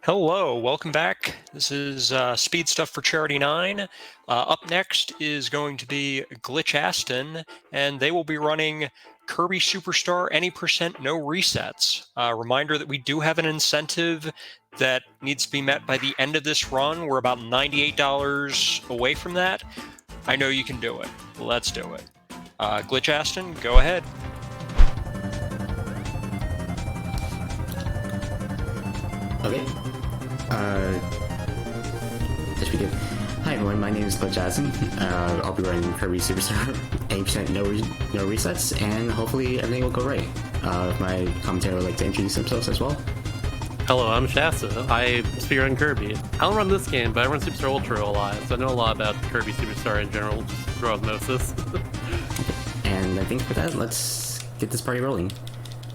Hello, welcome back. This is Speed Stuff for Charity 9. Up next is going to be GlitchAston, and they will be running Kirby Superstar Any Percent No Resets. Reminder that we do have an incentive that needs to be met by the end of this run. We're about $98 away from that. I know you can do it. Let's do it. GlitchAston, go ahead. Okay. Let's begin. Hi everyone, my name is GlitchAston. I'll be running Kirby Superstar 80% no resets, and hopefully everything will go right. My commentator would like to introduce themselves as well. Hello, I'm Shasta. I speedrun Kirby. I don't run this game, but I run Superstar Ultra a lot, so I know a lot about Kirby Superstar in general, just through osmosis. And I think for that, let's get this party rolling.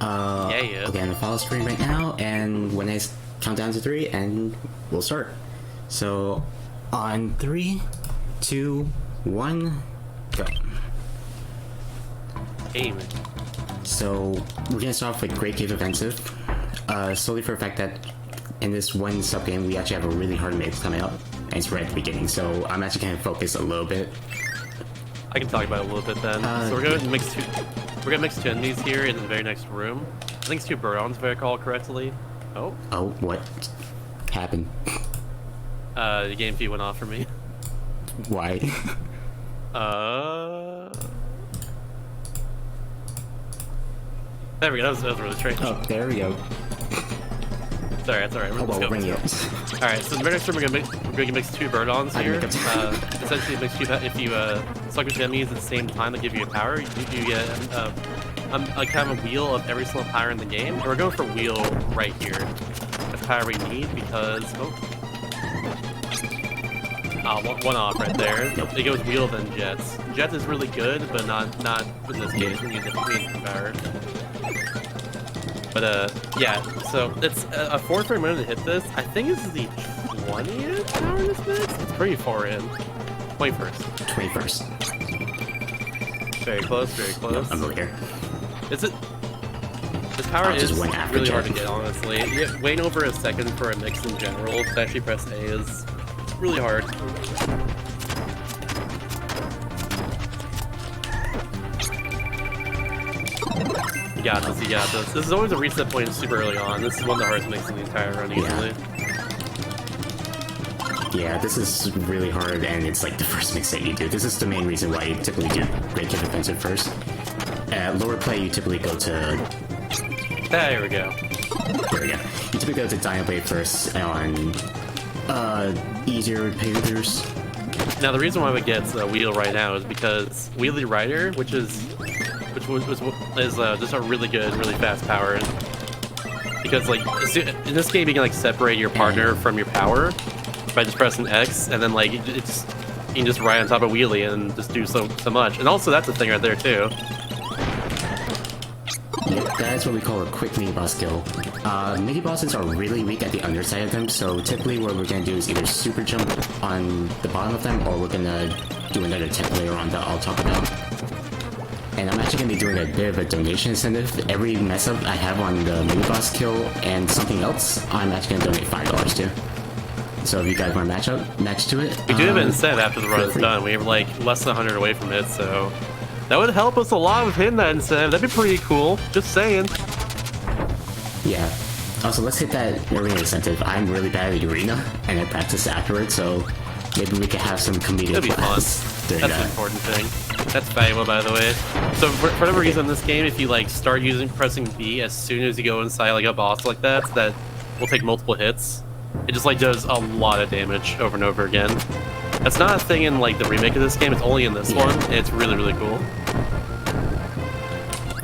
Yeah. Okay, I'm gonna follow screen right now, and when I count down to 3, and we'll start. So, on 3, 2, 1, go. Aim. So, we're gonna start off with Great Cave Offensive. Solely for the fact that in this one sub-game, we actually have a really hard mix coming up, and it's right at the beginning, so I'm actually gonna focus a little bit. I can talk about it a little bit then. So we're gonna mix two enemies here in the very next room. I think it's two Burons, if I recall correctly. Oh, what happened? the game feed went off for me. Why? There we go, that was really strange. Oh, there we go. Sorry, that's alright. We'll bring it. Alright, so in the very next room we're gonna mix two Burons here. Essentially it makes you, if you suck with enemies at the same time that give you a power, you get a kind of a wheel of every single power in the game. And we're going for wheel right here. That's the power we need because one off right there. Nope. It goes wheel then jets. Jets is really good, but not in this case. We need different power. But yeah, so it's a 4 frame minute to hit this. I think this is the 20th power in this mix? It's pretty far in. 21st. 21st. Very close, very close. I'm over here. Is it? This power is just really hard to get, honestly. Waiting over a second for a mix in general to actually press A is really hard. You got this, you got this. This is always a reset point super early on. This is one of the hardest mixes in the entire run, easily. Yeah, this is really hard, and it's like the first mix that you do. This is the main reason why you typically do Great Cave Offensive first. At lower play, you typically go to... There we go. There we go. You typically go to Dino Blade first on easier payloaders. Now, the reason why we get Wheel right now is because Wheelie Rider, which is just a really good, really fast power. Because like in this game, you can like separate your partner from your power by just pressing X, and then like you can just ride on top of Wheelie and just do so much. And also, that's a thing right there too. Yep, that is what we call a quick mini-boss kill. Mini-bosses are really weak at the underside of them, so typically what we're going to do is either super jump on the bottom of them, or we're going to do another tech layer on that I'll talk about. And I'm actually going to be doing a bit of a donation incentive. Every mess-up I have on the mini-boss kill and something else, I'm actually going to donate $5 to. So if you guys want to match to it... We do have an incentive after the run is done. We have like less than 100 away from it, so... That would help us a lot with hitting that incentive. That'd be pretty cool. Just saying. Yeah. Also, let's hit that arena incentive. I'm really bad at arena, and I practice afterwards, so maybe we could have some comedic That'd be fun. That's an important thing. That's valuable, by the way. So for whatever reason in this game, if you like start pressing B as soon as you go inside like a boss like that will take multiple hits. It just like does a lot of damage over and over again. That's not a thing in like the remake of this game. It's only in this one. And it's really, really cool.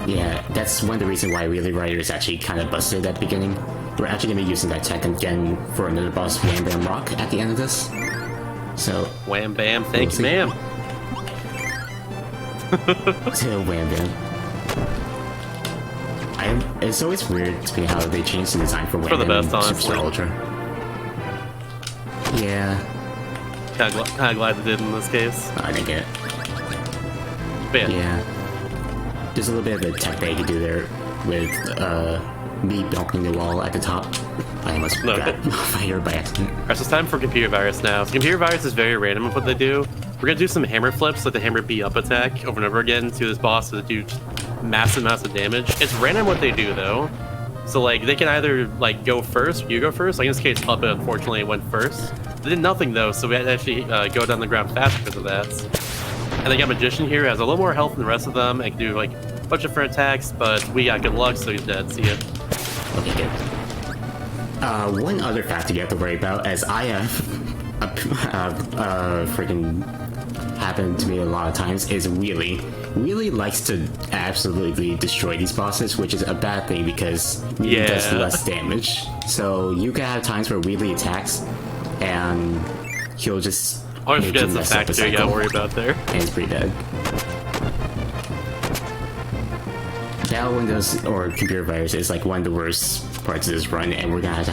Yeah, that's one of the reasons why Wheelie Rider is actually kind of busted at the beginning. We're actually going to be using that tech again for another boss, Wham Bam Rock, at the end of this. So... Wham Bam, thank you, ma'am. Wham Bam. It's always weird to me how they changed the design for Wham Bam for the best, and honestly. Superstar Ultra. Yeah. Kind of glad they did in this case. I think it. But yeah. There's a little bit of a tech that you can do there with me blocking the wall at the top. I almost got fired by accident. Alright, so it's time for Computer Virus now. So Computer Virus is very random with what they do. We're gonna do some hammer flips, like the hammer B up attack, over and over again to this boss to do massive amounts of damage. It's random what they do though. So like they can either like go first, you go first. Like in this case, Puppet unfortunately went first. They did nothing though, so we had to actually go down the ground fast because of that. And they got Magician here, who has a little more health than the rest of them, and can do like a bunch of different attacks, but we got good luck, so he's dead. See ya. Okay, good. One other factor you have to worry about, as I have freaking happened to me a lot of times, is Wheelie. Wheelie likes to absolutely destroy these bosses, which is a bad thing because Wheelie does less damage. So you can have times where Wheelie attacks, and he'll just always forgets the factor you gotta worry about there. And it's pretty bad. Battle Windows or Computer Virus is like one of the worst parts of this run, and we're gonna have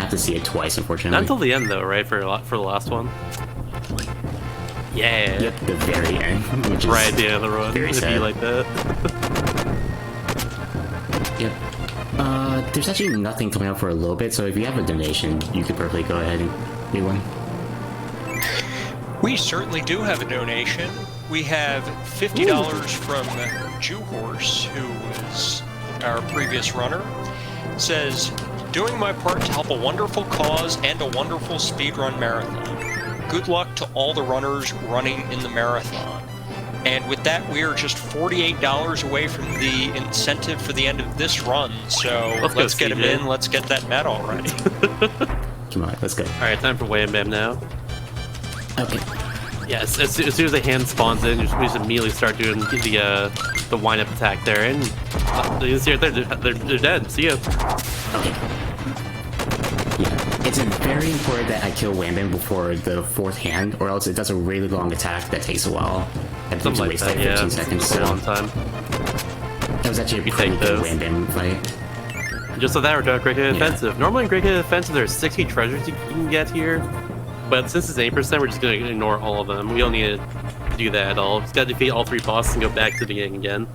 to see it twice, unfortunately. Not until the end though, right? For the last one. Yeah. Yep, the very end, which is right at the end of the run. Very sad. Be like that. Yep. There's actually nothing coming up for a little bit, so if you have a donation, you could perfectly go ahead and do one. We certainly do have a donation. We have $50 from Jew Horse, who was our previous runner. It says, doing my part to help a wonderful cause and a wonderful speedrun marathon. Good luck to all the runners running in the marathon. And with that, we are just $48 away from the incentive for the end of this run. So let's get him in. Let's get that medal ready. Come on, let's go. All right, time for Wham Bam now. Okay. Yes, as soon as the hand spawns in, we just immediately start doing the wind-up attack there, and you can see right there, they're dead. See ya. Okay. Yeah, it's very important that I kill Wham Bam before the fourth hand, or else it does a really long attack that takes a while. I think Something like that, yeah. 15 seconds. It's a long time. That was actually a pretty good Wham Bam fight. Just so that we're doing Great Hit Offensive. Normally in Great Hit Offensive, there's 60 treasures you can get here. But since it's 8%, we're just going to ignore all of them. We don't need to do that at all. Just got to defeat all 3 bosses and go back to the beginning again.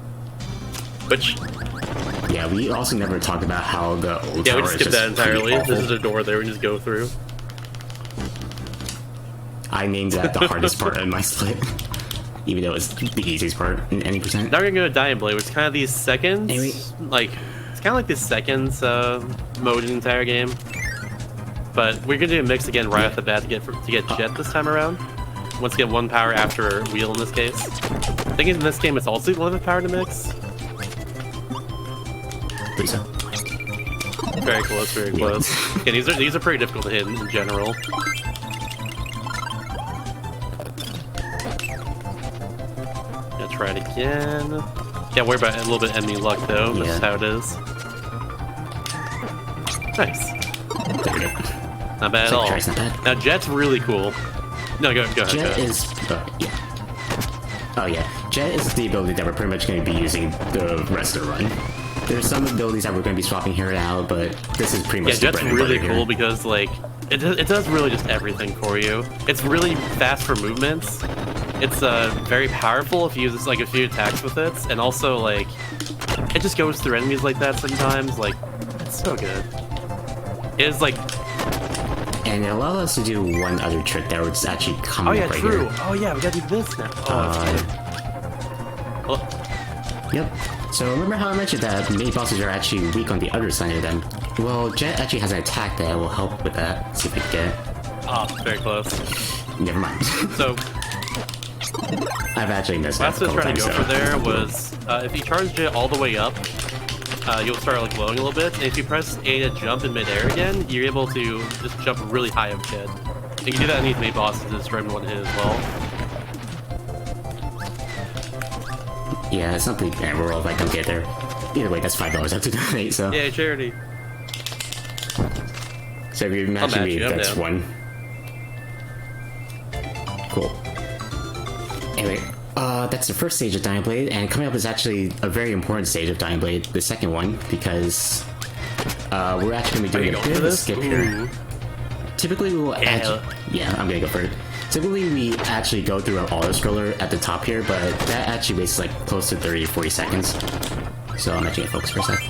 Which... yeah, we also never talked about how the old tower we just skipped that entirely. This is a door there we can just go through. I named that the hardest part of my split. Even though it's the easiest part in any percent. Now we're going to go to Diamond Blade, which is kind of these seconds. Anyway. Like, it's kind of like this seconds mode in the entire game. But we're gonna do a mix again right off the bat to get Jet this time around. Once again, 1 power after Wheel in this case. I think in this game it's also 11 power to mix. Please so. Very close, very close. Yeah, these are pretty difficult to hit in general. Gonna try it again. Can't worry about a little bit of enemy luck though. This is how it is. Nice. There we go. Not bad at all. Not bad. Now Jet's really cool. No, go ahead. Jet is... yeah. Oh yeah. Jet is the ability that we're pretty much going to be using the rest of the run. There's some abilities that we're going to be swapping here and out, but this is pretty much the Jet's really cool because like it does really just everything for you. It's really fast for movements. It's very powerful if you use like a few attacks with it, and also like it just goes through enemies like that sometimes. Like it's so good. It's like. And it allows us to do one other trick that was actually coming up right true. here. Oh yeah, we gotta do this now. Yep. So remember how I mentioned that mini bosses are actually weak on the other side of them? Well, Jet actually has an attack that will help with that. See if we can get it. Oh, very close. Never mind. So I've actually missed that. Last I was trying to go for there was if you charge Jet all the way up, you'll start like glowing a little bit, and if you press A to jump in midair again, you're able to just jump really high up Jet. You can do that underneath many bosses to destroy one hit as well. Yeah, it's something and we're all if I don't get there. Either way, that's $5 I have to donate, so. Yeah, charity. So if you're matching me, that's down. one. Cool. Anyway, that's the first stage of Dying Blade, and coming up is actually a very important stage of Dying Blade, the second one, because we're actually going to be doing a bit of a skip here. Typically, we will yeah, I'm gonna go for it. Typically, we actually go through an auto-scroller at the top here, but that actually wastes like close to 30 or 40 seconds. So I'm actually gonna focus for a sec.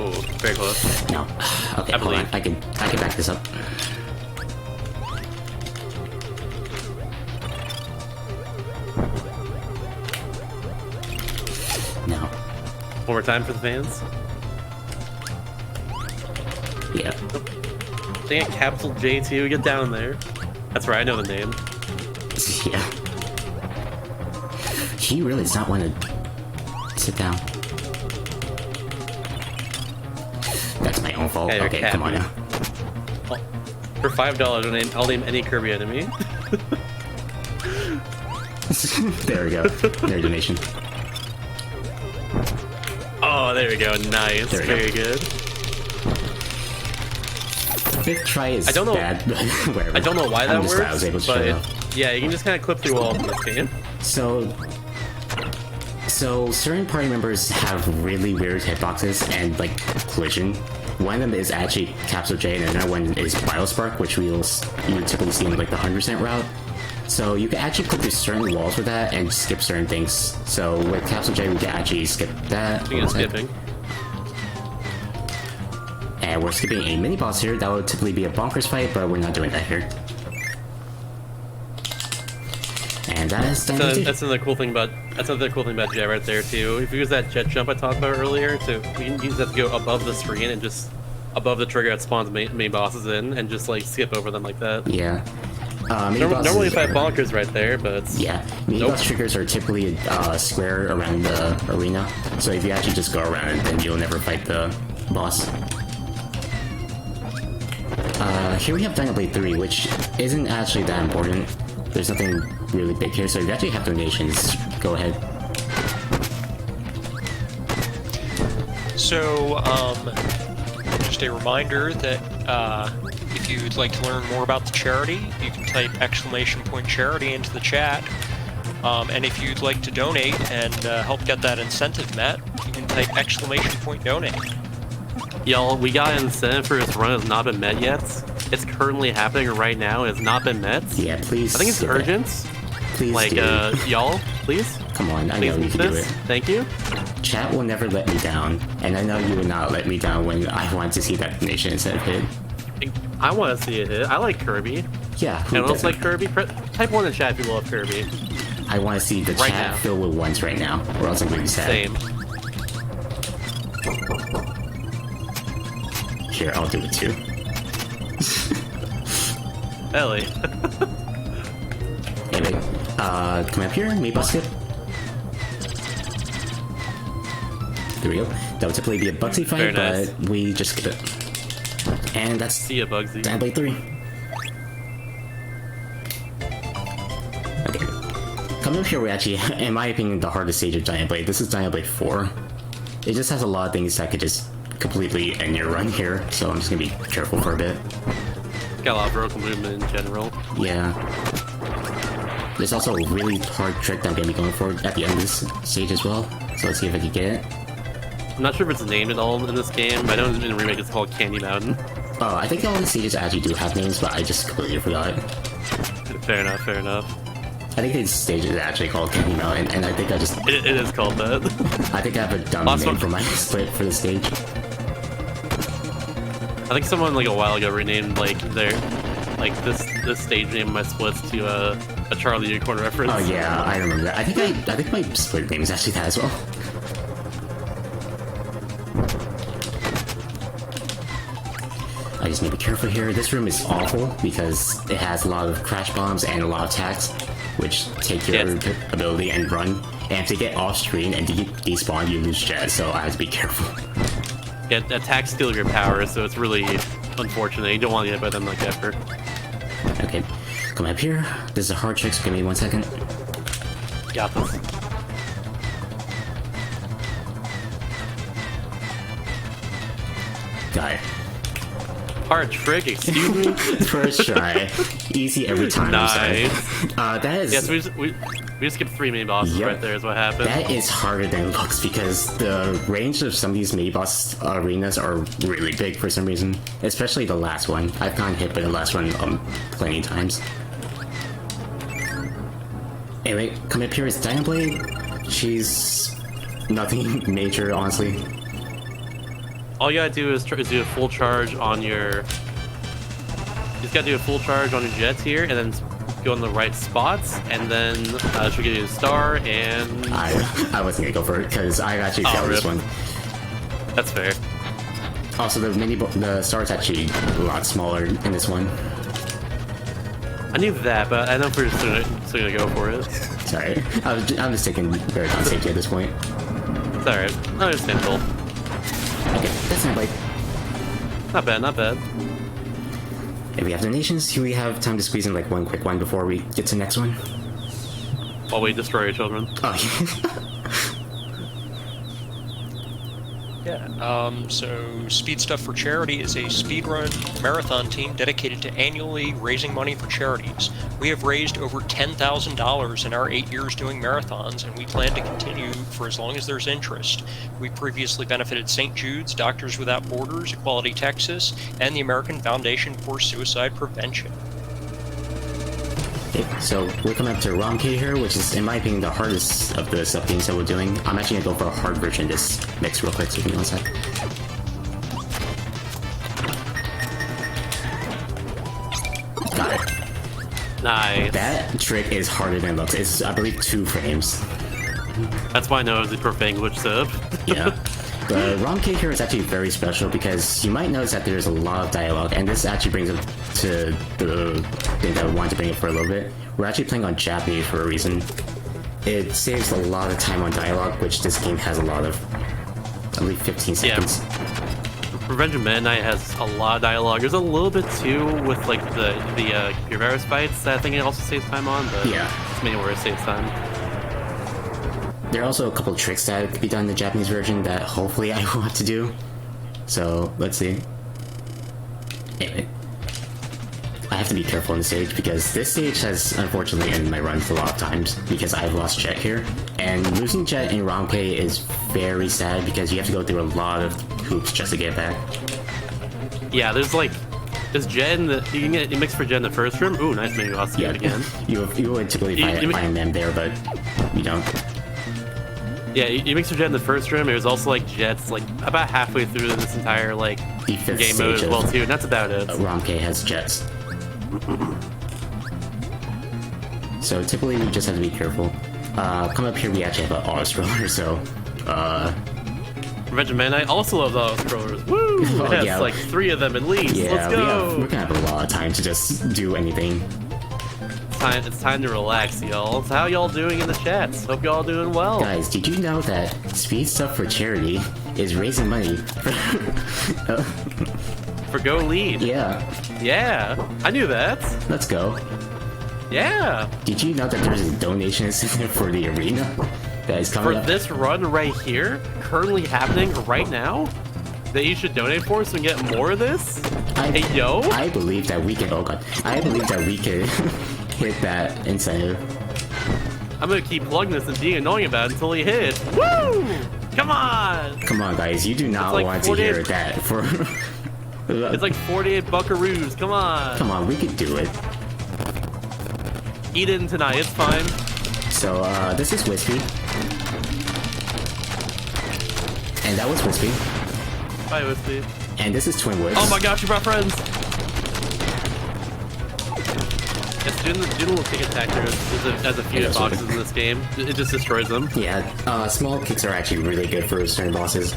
Oh, very close. No. Okay, hold on. I can back this up. No. One more time for the fans. Yeah. Dang it, Capital J2, get down there. That's right, I know the name. Yeah. He really does not want to sit down. That's my own fault. Yeah, okay, come on now. Oh, for $5, I'll name any Kirby enemy. There we go. Their donation. Oh, there we go. Nice. Very good. Fifth try is I don't know, bad. I don't know why that I was works, able to but yeah, you can just kind of clip through walls in this game. So certain party members have really weird hitboxes and like collision. One of them is actually Capsule J, and another one is Biospark, which you typically see in like the 100% route. So you can actually clip through certain walls with that and skip certain things. So with Capsule J, we can actually skip that. Speaking of skipping. And we're skipping a mini boss here. That would typically be a bonkers fight, but we're not doing that here. And that is that's another cool thing about Jet right there too. If you use that jet jump I talked about earlier, we can use that to go above the screen and just above the trigger that spawns main bosses in, and just like skip over them like that. Yeah. Normally if I have bonkers right there, but yeah, boss triggers are typically square around the arena. So if you actually just go around it, then you'll never fight the boss. Here we have Dynablade 3, which isn't actually that important. There's nothing really big here, so if you actually have donations, go ahead. So, just a reminder that if you'd like to learn more about the charity, you can type !charity into the chat. And if you'd like to donate and help get that incentive met, you can type !donate. Y'all, we got an incentive for this run has not been met yet. It's currently happening right now. It has not been met. Yeah, please. I think it's urgent. Please like, do. Y'all, please. Come on, I please know you can do it. Thank you. Chat will never let me down, and I know you will not let me down when I want to see that donation incentive hit. I want to see it hit. I like Kirby. Yeah, who Anyone else doesn't? like Kirby? Type 1 in the chat if you love Kirby. I want to see the Right chat now. filled with ones right now, or else I'm going to be sad. Same. Here, I'll do it too. Ellie. Anyway, come up here, meat basket. There we go. That would typically be a Bugsy fight, Very nice. but we just skip it. And that's See ya, Bugsy. Dynablade 3. Okay. Coming up here, we actually, in my opinion, the hardest stage of Dynablade. This is Dynablade 4. It just has a lot of things that could just completely end your run here, so I'm just gonna be careful for a bit. Got a lot of vertical movement in general. Yeah. There's also a really hard trick that I'm gonna be going for at the end of this stage as well, so let's see if I can get it. I'm not sure if it's named at all in this game, but I know in the remake it's called Candy Mountain. Oh, I think all the stages actually do have names, but I just completely forgot. Fair enough, fair enough. I think this stage is actually called Kirby Mountain, and I think I just... It is called that. I think I have a dumb name for my split for the stage. I think someone like a while ago renamed like this stage name of my splits to a Charlie Unicorn reference. Oh yeah, I remember that. I think my split name is actually that as well. I just need to be careful here. This room is awful because it has a lot of crash bombs and a lot of attacks, which take your ability and run. And to get off screen and to get despawned, you lose jet, so I have to be careful. Yeah, attacks steal your power, so it's really unfortunate. You don't want to get hit by them like ever. Okay, come up here. This is a hard trick, so give me 1 second. Got this. Got it. Hard trick, excuse me? First try. Easy every time. Nice. That is... Yes, we just skipped 3 main bosses right there is what happened. That is harder than it looks because the range of some of these mini boss arenas are really big for some reason. Especially the last one. I've gotten hit by the last one plenty of times. Anyway, come up here is Dynablade. She's nothing major, honestly. all you gotta do is do a full charge on your. You just gotta do a full charge on your jets here, and then go in the right spots, and then should give you a star. And I wasn't gonna go for it because I actually failed this one. That's fair. Also, the star's actually a lot smaller in this one. I knew that, but I know if we're still gonna go for it. Sorry, I'm just taking very on safety at this point. It's alright. Understandable. Okay, that's not bite. Not bad, not bad. If we have donations, we have time to squeeze in like one quick one before we get to the next one. While we destroy your children. Oh, Yeah, so Speed Stuff for Charity is a speedrun marathon team dedicated to annually raising money for charities. We have raised over $10,000 in our 8 years doing marathons, and we plan to continue for as long as there's interest. We previously benefited St. Jude's, Doctors Without Borders, Equality Texas, and the American Foundation for Suicide Prevention. okay, so we're coming up to ROMK here, which is, in my opinion, the hardest of the sub games that we're doing. I'm actually gonna go for a hard version of this mix real quick, so give me one sec. Got it. Nice. That trick is harder than it looks. It's, I believe, 2 frames. That's why I know it's a perfect English sub. Yeah. The ROMK here is actually very special because you might notice that there's a lot of dialogue, and this actually brings up to the thing that I wanted to bring up for a little bit. We're actually playing on Japanese for a reason. It saves a lot of time on dialogue, which this game has a lot of. I believe 15 seconds. Yeah. Revenge of Midnight has a lot of dialogue. There's a little bit too with like the Gear Virus fights that I think it also saves time on, but yeah, it's mainly where it saves time. There are also a couple of tricks that could be done in the Japanese version that hopefully I want to do. So, let's see. Anyway. I have to be careful on the stage because this stage has unfortunately ended my runs a lot of times because I've lost Jet here. And losing Jet in ROMK is very sad because you have to go through a lot of hoops just to get back. Yeah, there's Jet in the... You can get a mix for Jet in the first room. Ooh, nice mini boss Yeah, again. you would typically find them there, but you don't. Yeah, you mix your Jet in the first room. There's also like Jets like about halfway through this entire like The fifth game mode stage as well of too, and that's about it. ROMK has Jets. So typically we just have to be careful. Come up here, we actually have an auto scroller, so Revenge of Midnight also loves auto scrollers. Woo! Oh, It has yeah. like 3 of them at least. yeah, Let's go. we're gonna have a lot of time to just do anything. It's time to relax, y'all. So how y'all doing in the chats? Hope y'all doing well. Guys, did you know that Speed Stuff for Charity is raising money for... For Go Lead. Yeah, Yeah, I knew that. let's go. Yeah. Did you know that there's a donation system for the arena that is coming For up? this run right here, currently happening right now, that you should donate for so we can get more of this? Hey, yo. I believe that we can... Oh god. I believe that we can hit that incentive. I'm gonna keep plugging this and being annoying about it until we hit. Woo! Come on! Come on, guys. You do not like want to 48 hear that for... It's like 48 buckaroos. Come on! Come on, we could do it. Eat in tonight. It's fine. So, this is Wispy. And that was Wispy. Bye, Wispy. And this is Twinwoods. Oh my gosh, you brought friends! Yes, doing the little kick attack here has a few Yeah, boxes in this game. It just destroys them. Yeah, small kicks are actually really good for certain bosses.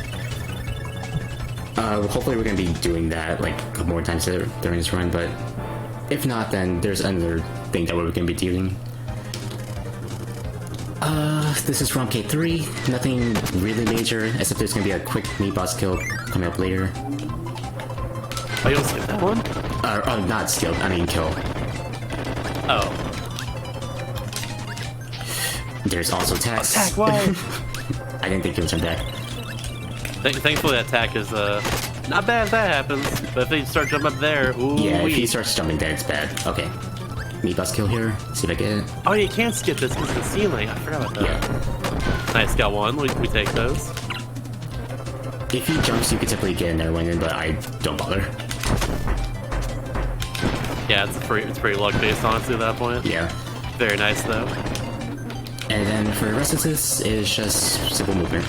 Hopefully we're gonna be doing that like a couple more times during this run, but if not, then there's another thing that we're gonna be doing. This is ROMK 3. Nothing really major, except there's gonna be a quick mini boss kill coming up later. Oh, you don't skip that one? Oh, not skill, I mean kill. Oh. There's also attacks. Attack, why? I didn't think it was on deck. Thankfully, that attack is not bad if that happens. But if they start jumping up there, ooh. Yeah, if he starts jumping there, it's bad. Okay. Mini boss kill here. See if I get it. Oh, you can't skip this because of the ceiling. I forgot about that. Yeah. Nice, got one. We take those. If he jumps, you could typically get another one in, but I don't bother. Yeah, it's pretty luck based, honestly, at that point. Yeah. Very nice, though. And then for the rest of this is just simple movement.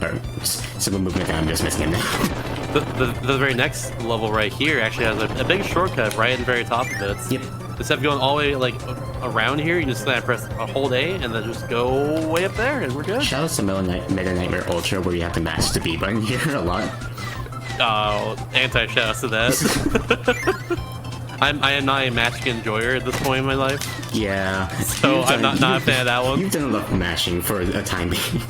Or simple movement that I'm just missing it now. The very next level right here actually has a big shortcut right at the very top of it. Yep. Instead of going all the way like around here, you just press a hold A and then just go way up there and we're good. Shout out to Meta Nightmare Ultra where you have to match the B button here a lot. Oh, anti-shouts to that. I am not a matching enjoyer at this point in my life. Yeah. So I'm not a fan of that one. You've done enough mashing for a time being.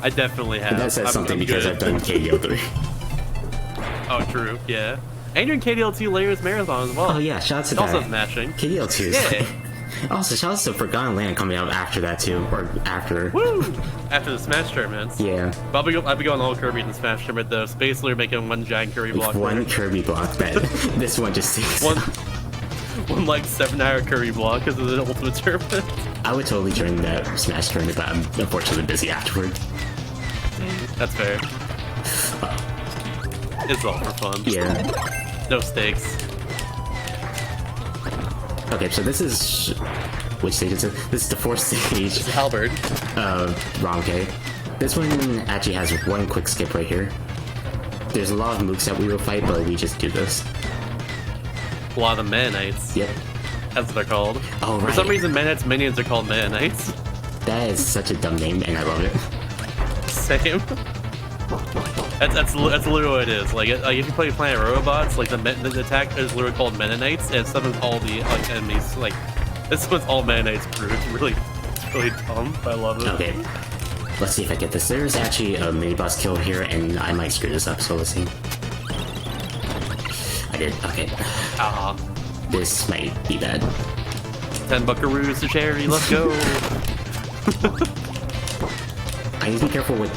I definitely have. But that says something because I've done KDO 3. Oh, true. Yeah. And you're in KDL 2 Layers Marathon as well. Oh yeah, shout out to it that. Also matching. KDL 2 is Yeah. Also, shout out to Forgotten Land coming out after that too, or after. Woo! After the Smash tournaments. Yeah. But I'll be going all Kirby in the Smash tournament though. So basically, we're making one giant Kirby block. One Kirby block that this one just takes. One like 7-hour Kirby block because of the ultimate tournament. I would totally join that Smash tournament, but I'm unfortunately busy afterward. That's fair. It's all for fun. Yeah. No stakes. Okay, so this is... Which stage is it? This is the 4th stage. It's Halberd. Wrong, okay. This one actually has one quick skip right here. There's a lot of mooks that we will fight, but we just do this. A lot of the Meta Knights. Yep. That's what they're called. Oh, right. For some reason, Meta Knights minions are called Meta Knights. That is such a dumb name, and I love it. Same. That's literally what it is. Like if you play Planet Robots, like the attack is literally called Meta Knights, and some of all the like enemies like this one's all Meta Knights crew. It's really dumb, but I love it. Okay. Let's see if I get this. There's actually a mini boss kill here, and I might screw this up, so let's see. I did. Okay. Ah. This might be bad. 10 buckaroos to charity. Let's go. I need to be careful with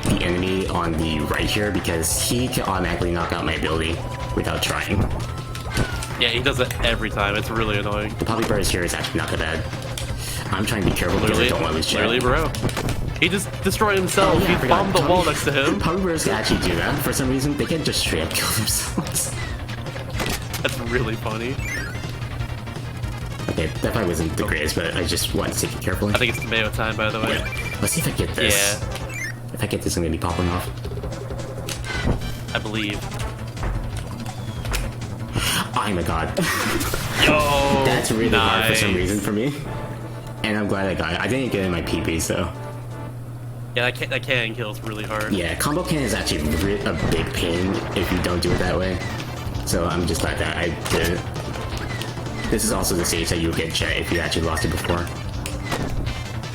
the enemy on the right here because he can automatically knock out my ability without trying. Yeah, he does it every time. It's really annoying. The Poppy Bird here is actually not that bad. I'm trying to be careful because I don't want to lose Literally, bro. He just destroyed himself. Oh, yeah, He bombed the wall next to him. Poppy Birds can actually do that. For some reason, they can just straight up kill themselves. That's really funny. Okay, that probably wasn't the greatest, but I just wanted to take it carefully. I think it's tomato time, by the way. Yeah. Let's see if I get this. Yeah. If I get this, I'm gonna be popping off. I believe. Oh my god. Yo! That's really hard for nice. some reason for me. And I'm glad I got it. I didn't get it in my PP, so... Yeah, that cannon kills really hard. Yeah, combo cannon is actually a big pain if you don't do it that way. So I'm just glad that I did it. This is also the stage that you would get Jet if you actually lost it before.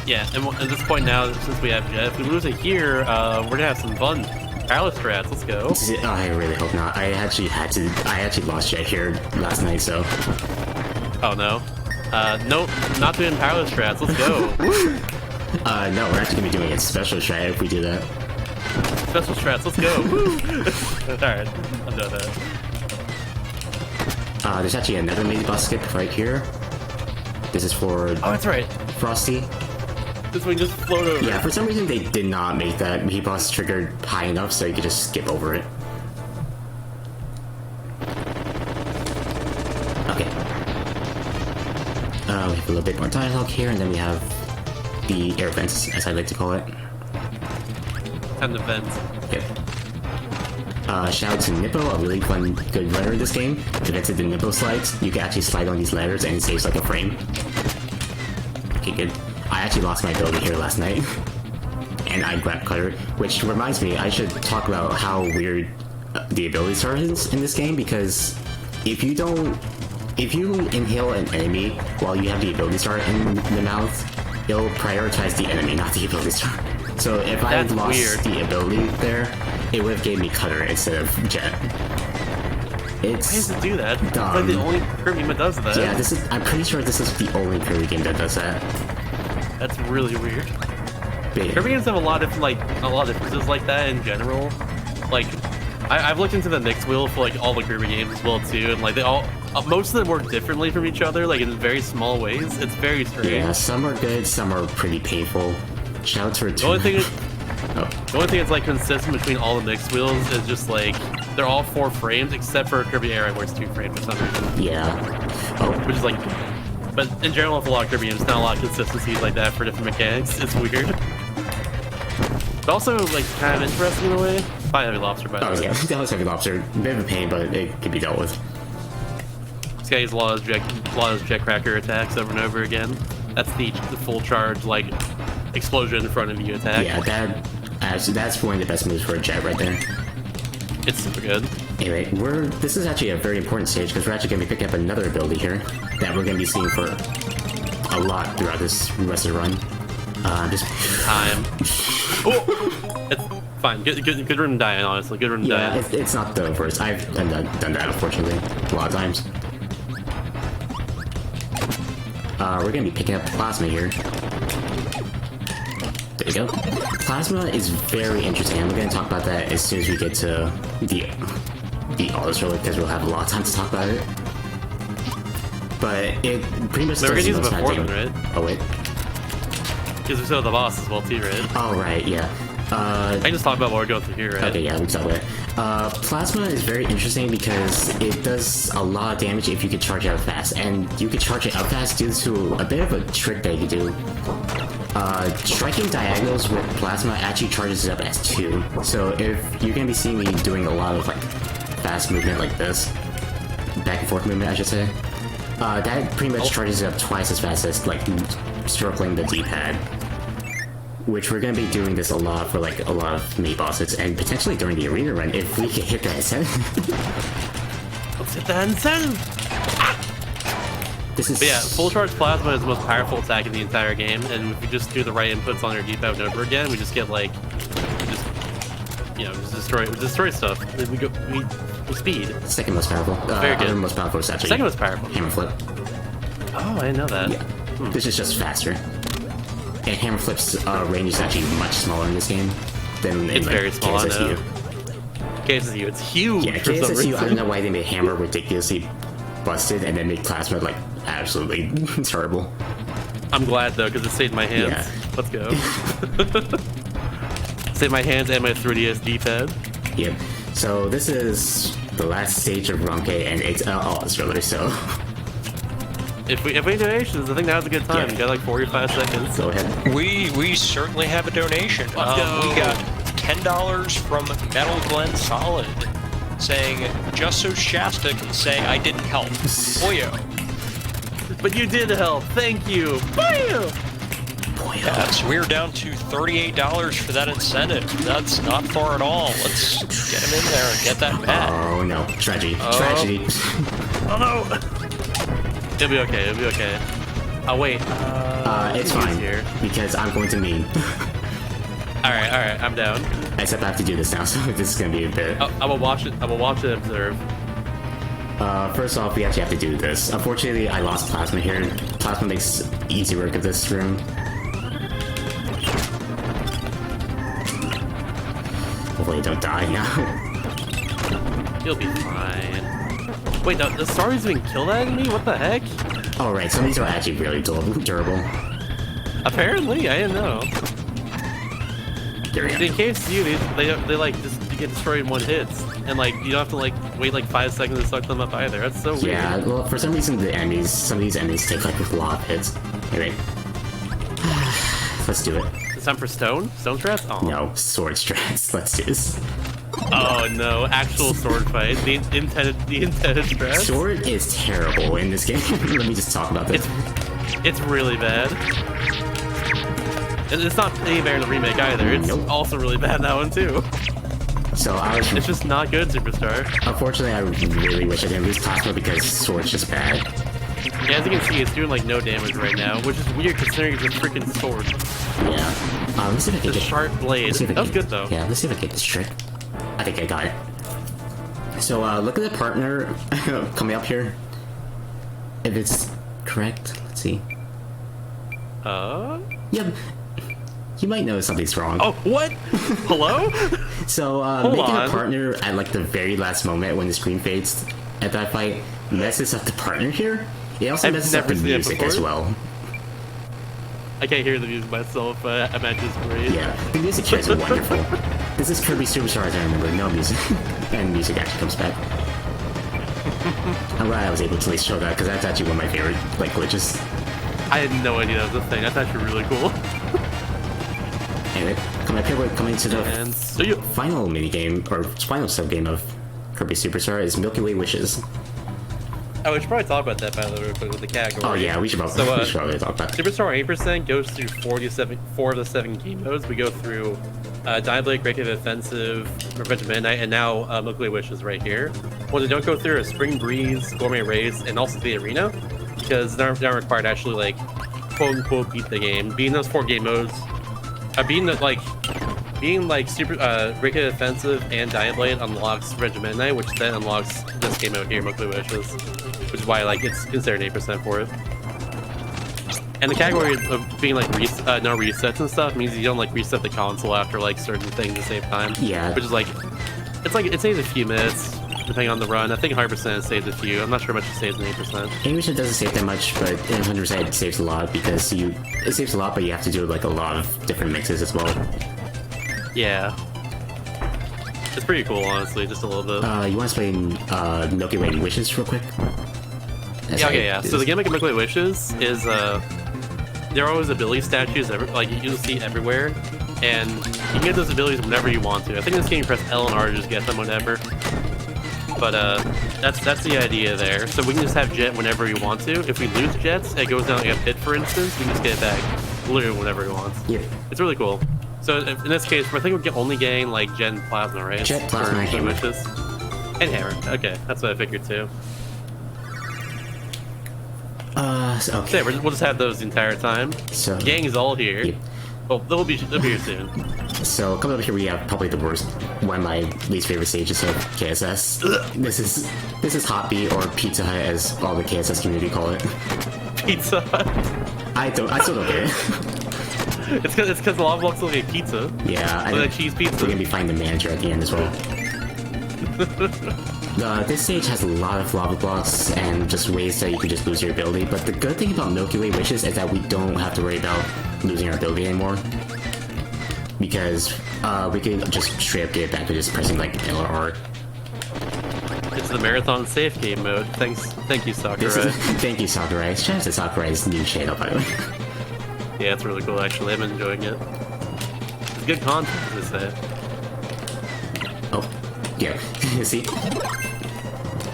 Yeah, and at this point now, since we have Jet, if we lose it here, we're gonna have some fun. Power strats, let's go. Oh, I really hope not. I actually lost Jet here last night, so... Oh no. Nope, not doing power strats, let's go. No, we're actually gonna be doing a special strat if we do that. Special strats, let's go. Alright, I'm done that. There's actually another mini boss skip right here. This is for... Oh, that's right. Frosty. This one just float over. Yeah, for some reason they did not make that mini boss triggered high enough so you could just skip over it. Okay. We have a little bit more dialogue here, and then we have the air vents, as I like to call it. Time to vent. Yep. Shout out to Nippo, a really fun, good ladder in this game. Invented the Nippo slides. You can actually slide on these ladders and it saves like a frame. Okay, good. I actually lost my ability here last night. And I grabbed Cutter, which reminds me, I should talk about how weird the abilities are in this game, because if you inhale an enemy while you have the ability star in the mouth, it'll prioritize the enemy, not the ability star. So if I had lost the ability there, it would have gave me Cutter instead of Jet. Why does it do that? Dumb. It's like the only Kirby game that does that. Yeah, I'm pretty sure this is the only Kirby game that does that. That's really weird. Big. Kirby games have a lot of differences like that in general. Like, I've looked into the Nyx wheel for like all the Kirby games as well too, and like they all, most of them work differently from each other, like in very small ways. It's very strange. Yeah, some are good, some are pretty painful. Shout out to Return. The only thing that's like consistent between all the Nyx wheels is just like they're all 4 frames, except for Kirby Air where it's 2 frames for some reason. Yeah. Oh. Which is like, but in general, with a lot of Kirby games, not a lot of consistencies like that for different mechanics. It's weird. But also, like, kind of interesting in a way. Probably Heavy Lobster, by the way. Oh yeah, that was Heavy Lobster. A bit of a pain, but it could be dealt with. This guy uses a lot of jet cracker attacks over and over again. That's the full charge, like, explosion in front of you attack. Yeah, that's one of the best moves for a jet right there. It's super good. Anyway, this is actually a very important stage because we're actually going to be picking up another ability here that we're going to be seeing for a lot throughout this rest of the run. Just time. Oh! It's fine. Good run dying, honestly. Good run dying. Yeah, it's not the worst. I've done that, unfortunately, a lot of times. We're going to be picking up Plasma here. There we go. Plasma is very interesting, and we're going to talk about that as soon as we get to the auto because we'll have a lot of time to talk about it. But it pretty much we're going to use it most before then, right? Oh, wait. Because we still have the boss as well, too, right? Oh, right, yeah. I can just talk about what we're going through here, right? Okay, yeah, we can talk about it. Plasma is very interesting because it does a lot of damage if you can charge it out fast. And you can charge it out fast due to a bit of a trick that you do. Striking diagonals with Plasma actually charges it up as 2. So if you're going to be seeing me doing a lot of like fast movement like this, back and forth movement I should say, that pretty much charges it up twice as fast as like circling the D-pad. Which we're going to be doing this a lot for like a lot of mini bosses and potentially during the arena run if we can hit that incentive. Let's hit that incentive! This is... But yeah, full charge Plasma is the most powerful attack in the entire game, and if we just do the right inputs on our D-pad and over again, we just get like, just destroy stuff. We speed. Second most powerful. Very good. Most powerful is actually second most powerful. Hammer Flip. Oh, I didn't know that. Yeah. This is just faster. And Hammer Flip's range is actually much smaller in this game than in it's like, very small, KSSU. I know. KSSU, it's huge. Yeah, KSSU, I don't know why they made Hammer ridiculously busted and then made Plasma like absolutely terrible. I'm glad though, because it saved my hands. Yeah. Let's go. Saved my hands and my 3DS D-pad. Yep. So this is the last stage of Ronke, and it's really so. If we need donations, I think now's a good time. Yeah. You got like 45 seconds. Go ahead. We certainly have a donation. Let's go. We got $10 from Metal Glen Solid saying, just so Shasta can say I didn't help. Boyo. But you did help. Thank you. Boyo. Yeah, so we're down to $38 for that incentive. That's not far at all. Let's get him in there and get that mat. Oh no. Tragedy. Oh. Tragedy. Oh no. It'll be okay. It'll be okay. Oh wait. It's fine here because I'm going to mean. All right. I'm down. Except I have to do this now, so this is gonna be a bit. I will watch it. I will watch and observe. First off, we actually have to do this. Unfortunately, I lost Plasma here. Plasma makes easy work of this room. Hopefully, don't die now. You'll be fine. Wait, the stars even kill that enemy? What the heck? Oh right, some of these are actually really durable. Apparently, I didn't know. There we go. In case they like just get destroyed in one hit, and like you don't have to like wait like 5 seconds to suck them up either. That's so weird. Yeah, well, for some reason some of these enemies take like a lot of hits. Anyway, let's do it. It's time for stone strats. Oh No, sword strats. Let's do this. Oh no, actual sword fight. The intended strats. Sword is terrible in this game. Let me just talk about this. It's really bad. It's not any better in the remake either. It's also really bad in that one too. So it's just not good, Superstar. Unfortunately, I really wish I didn't lose Plasma because sword's just bad. Yeah, as you can see, it's doing like no damage right now, which is weird considering it's a freaking sword. Yeah. Let's see if I can It's a sharp blade. That was good though. Yeah, let's see if I get this trick. I think I got it. So look at the partner coming up here. If it's correct, let's see. Yep. You might know something's wrong. Oh, what? Hello? So making a partner at like the very last moment when the screen fades at that fight messes up the partner here. It also messes up the music as well. I can't hear the music myself, but I imagine it's great. Yeah, the music here is wonderful. This is Kirby Superstar, as I remember, no music. And music actually comes back. I'm glad I was able to at least show that, because that's actually one of my favorite like glitches. I had no idea that was a thing. That's actually really cool. Anyway, coming up here, we're coming to the And see you. final minigame, or final sub-game of Kirby Superstar is Milky Way Wishes. Oh, we should probably talk about that, by the way, with the category. Oh yeah, we should probably, we should probably talk about it. Superstar 8% goes through 4 of the 7 game modes. We go through Dying Blade, Great Cave Offensive, Revenge of Midnight, and now Milky Way Wishes right here. What they don't go through is Spring Breeze, Gourmet Race, and also the Arena, because they're not required to actually, like, quote-unquote beat the game. Being those 4 game modes, being Super Great Cave Offensive and Dying Blade unlocks Revenge of Midnight, which then unlocks this game mode here, Milky Way Wishes. Which is why like it's considered 8% for it. And the category of being like no resets and stuff means you don't like reset the console after like certain things at the same time. Yeah. Which is like it saves a few minutes depending on the run. I think 100% it saves a few. I'm not sure how much it saves in 8%. 8% doesn't save that much, but in 100% it saves a lot because it saves a lot, but you have to do like a lot of different mixes as well. Yeah. It's pretty cool, honestly, just a little bit. You want to explain Milky Way Wishes real quick? Yeah. So the gimmick of Milky Way Wishes is there are always ability statues like you'll see everywhere, and you can get those abilities whenever you want to. I think in this game you press L and R to just get them whenever. But that's the idea there. So we can just have Jet whenever we want to. If we lose Jets, it goes down like a pit, for instance, we can just get it back literally whenever we want. Yeah. It's really cool. So in this case, I think we're only getting like Jet and Plasma, right? Jet, Plasma, and Hammer. Wishes. And Hammer. Okay, that's what I figured too. Okay. So yeah, we'll just have those the entire time. So Gang is all here. Yep. Well, they'll be here soon. So coming up here, we have probably the worst, one of my least favorite stages of KSS. This is Hot Beat or Pizza Hut, as all the KSS community call it. Pizza Hut. I still don't get it. It's because the lava blocks look like pizza. Yeah, I like cheese pizza. We're gonna be finding the manager at the end as well. This stage has a lot of lava blocks and just ways that you can just lose your ability, but the good thing about Milky Way Wishes is that we don't have to worry about losing our ability anymore. Because we can just straight up get it back to just pressing like L or R. It's the marathon safe game mode. Thank you, Sakurai. Thank you, Sakurai. Shout out to Sakurai's new channel, by the way. Yeah, it's really cool actually. I'm enjoying it. It's good content, as they say. Oh, yeah. See?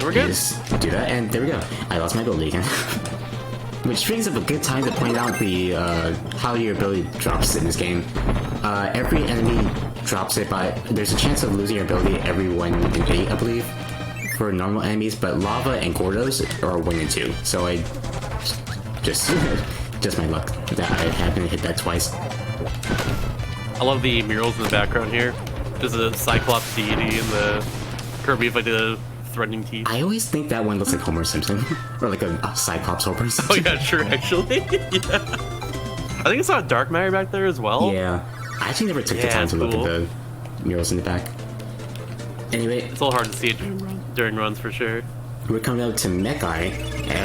We're good. Just do that, and there we go. I lost my ability again. Which brings up a good time to point out the how your ability drops in this game. Every enemy drops it by... There's a chance of losing your ability every 1 in 8, I believe, for normal enemies, but Lava and Gordos are 1 in 2. So I... Just my luck that I happened to hit that twice. I love the murals in the background here. There's a Cyclops deity and the Kirby with like the threatening teeth. I always think that one looks like Homer Simpson. Or like a Cyclops Homer Simpson. Oh yeah, sure, actually. Yeah. I think I saw a Dark Matter back there as well. Yeah. I actually never took the time to look at the murals in the back. Anyway. It's a little hard to see it during runs for sure. We're coming out to Mechai,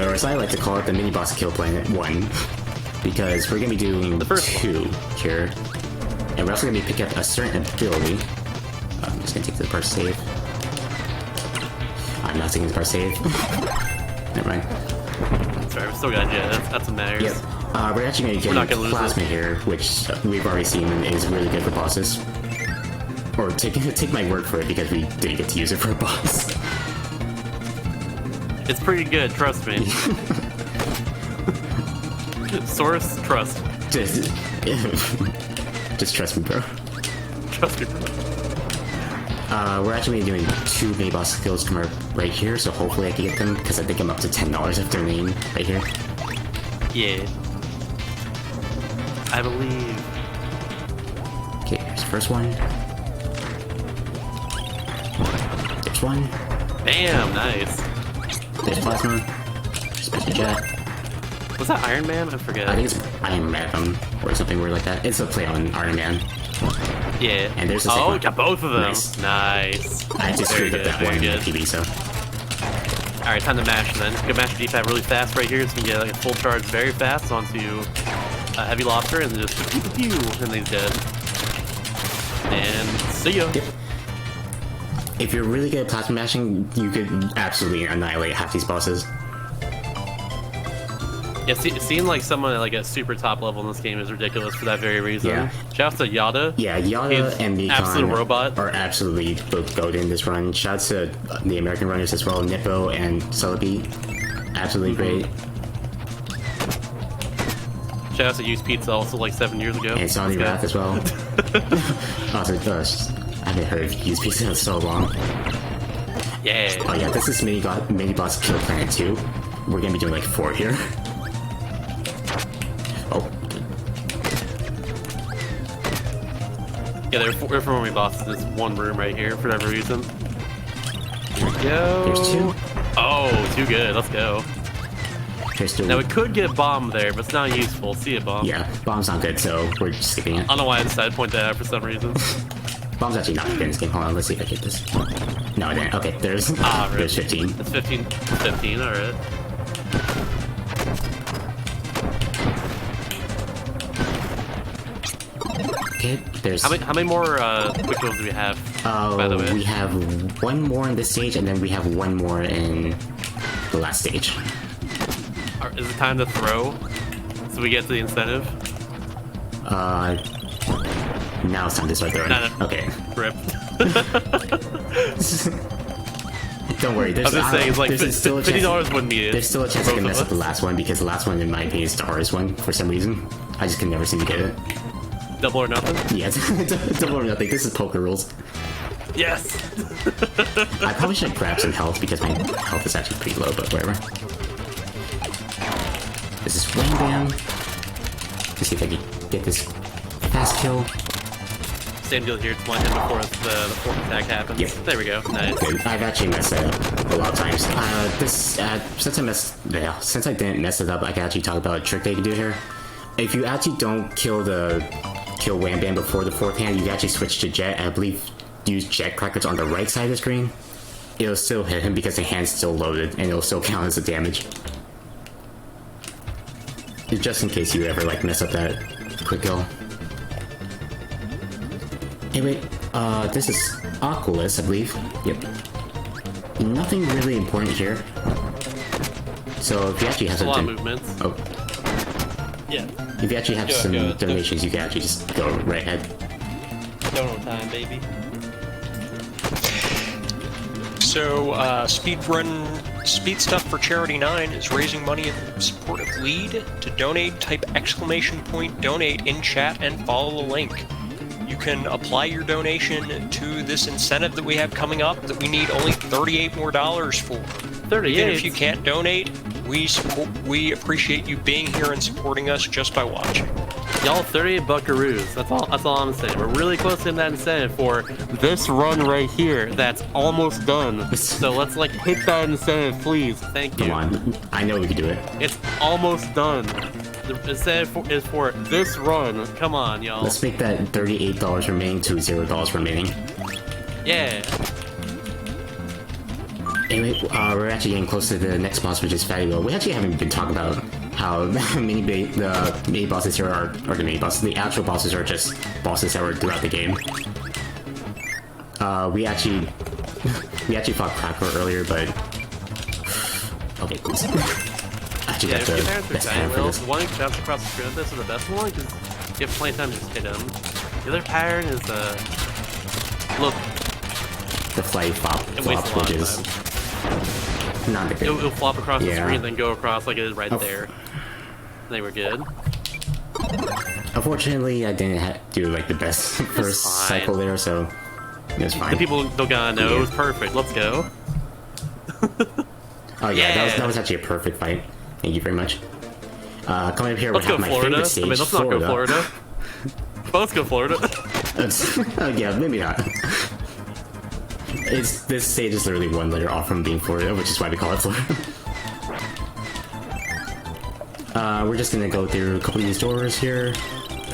or as I like to call it, the mini-boss Kill Planet 1. Because we're going to be doing the first 2 here. And we're also going to be picking up a certain ability. I'm just going to take the part save. I'm not taking the part save. Never mind. Sorry, we still got Jet. That's what matters. Yep. We're actually going to get Plasma here, which we've already seen is really good for bosses. Or take my word for it, because we didn't get to use it for a boss. It's pretty good, trust me. Source, trust. Just trust me, bro. Trust me, bro. We're actually doing 2 mini-boss skills come right here, so hopefully I can get them, because I think I'm up to $10 if they're named right here. Yeah. I believe. Okay, here's the first one. There's one. Bam, nice. There's Plasma. Special Jet. Was that Iron Man? I forget. I think it's Iron Man, or something weird like that. It's a play on Iron Man. Yeah. And there's the second we one. got both of them. Nice. I just screwed up that one in the PB, so. Alright, time to mash then. Go mash the D-pad really fast right here, so we can get like a full charge very fast onto Heavy Lobster, and just pew, and he's dead. And see ya. Yep. If you're really good at plasma mashing, you could absolutely annihilate half these bosses. Yeah, seeing like someone at like a super top level in this game is ridiculous for that very reason. Yeah. Shout out to Yada. Yeah, Yada He's and Mekon absolute robot. are absolutely both goated in this run. Shouts to the American runners as well, Nippo and Celebi. Absolutely great. Shout out to Use Pizza also like 7 years ago. And Sony Wrath as well. Also, I haven't heard of Use Pizza in so long. Yeah. Oh yeah, this is Mini Boss Kill Planet 2. We're gonna be doing like 4 here. Oh. Yeah, they're forming bosses in this one room right here for whatever reason. Here we go. There's 2. Oh, too good. Let's go. There's 2. Now we could get a bomb there, but it's not useful. See it, bomb. Yeah, bomb's not good, so we're just skipping it. I don't know why I decided to point that out for some reason. Bomb's actually not good in this game. Hold on, let's see if I get this. No, I didn't. Okay, there's Right. there's 15. It's 15. 15. All right. Okay, there's... How many more quick kills do we have? By the way, we have 1 more in this stage, and then we have 1 more in the last stage. Is it time to throw? So we get to the incentive? Now it's time to start throwing. No. Okay. Rip. Don't worry, I was just saying, it's like there's still a chance, $50 wouldn't be it. there's still a chance I can mess up the last one, because the last one, in my opinion, is the hardest one, for some reason. I just can never seem to get it. Double or nothing? Yeah, double or nothing. This is poker rules. Yes! I probably should grab some health, because my health is actually pretty low, but whatever. This is Wham Bam. Let's see if I can get this fast kill. Same deal here, it's one hit before the fourth attack happens. Yep. There we go, nice. Good. I've actually messed that up a lot of times. Since I didn't mess it up, I can actually talk about a trick that you can do here. If you actually don't kill Wham Bam before the 4th hand, you can actually switch to Jet. I believe use Jet Crackers on the right side of the screen. It'll still hit him because the hand's still loaded, and it'll still count as a damage. Just in case you ever like mess up that quick kill. Hey wait, this is Oculus, I believe. Yep. Nothing really important here. So if you actually have a lot of movements. Oh. Yeah. If you actually have some donations, you can actually just go right ahead. Dono time, baby. So, Speed Stuff for Charity 9 is raising money in support of LEAD. To donate, type !donate in chat and follow the link. You can apply your donation to this incentive that we have coming up that we need only $38 more for. 38? Even if you can't donate, we appreciate you being here and supporting us just by watching. Y'all, 38 buckaroos. That's all I'm saying. We're really close to that incentive for this run right here. That's almost done. So let's like hit that incentive, please. Thank you. Come on, I know we can do it. It's almost done. The incentive is for this run. Come on, y'all. Let's make that $38 remaining to $0 remaining. Yeah. Anyway, we're actually getting close to the next boss, which is Fatty Will. We actually haven't been talking about how the mini bosses here are, or the mini bosses, the actual bosses are just bosses that were throughout the game. We actually fought Cracker earlier, but okay, please. Actually, Yeah, that's the best pattern for well, this. the one who jumps across the screen with this is the best one because you have plenty of time to just hit him. The other pattern is look. The flight flop, It wastes a lot which of is time. not the good. It'll flop across the Yeah. screen and then go across like it is right there. They were good. Unfortunately, I didn't do like the best first fine. cycle there, so it was fine. The people don't gotta know. Yeah. It was perfect. Let's go. Oh yeah, Yeah. that was actually a perfect fight. Thank you very much. Coming up here, Let's we go have my Florida. favorite stage, I mean, let's not go Florida. But let's go Florida. Yeah, maybe not. This stage is literally one letter off from being Florida, which is why we call it Florida. We're just gonna go through a couple of these doors here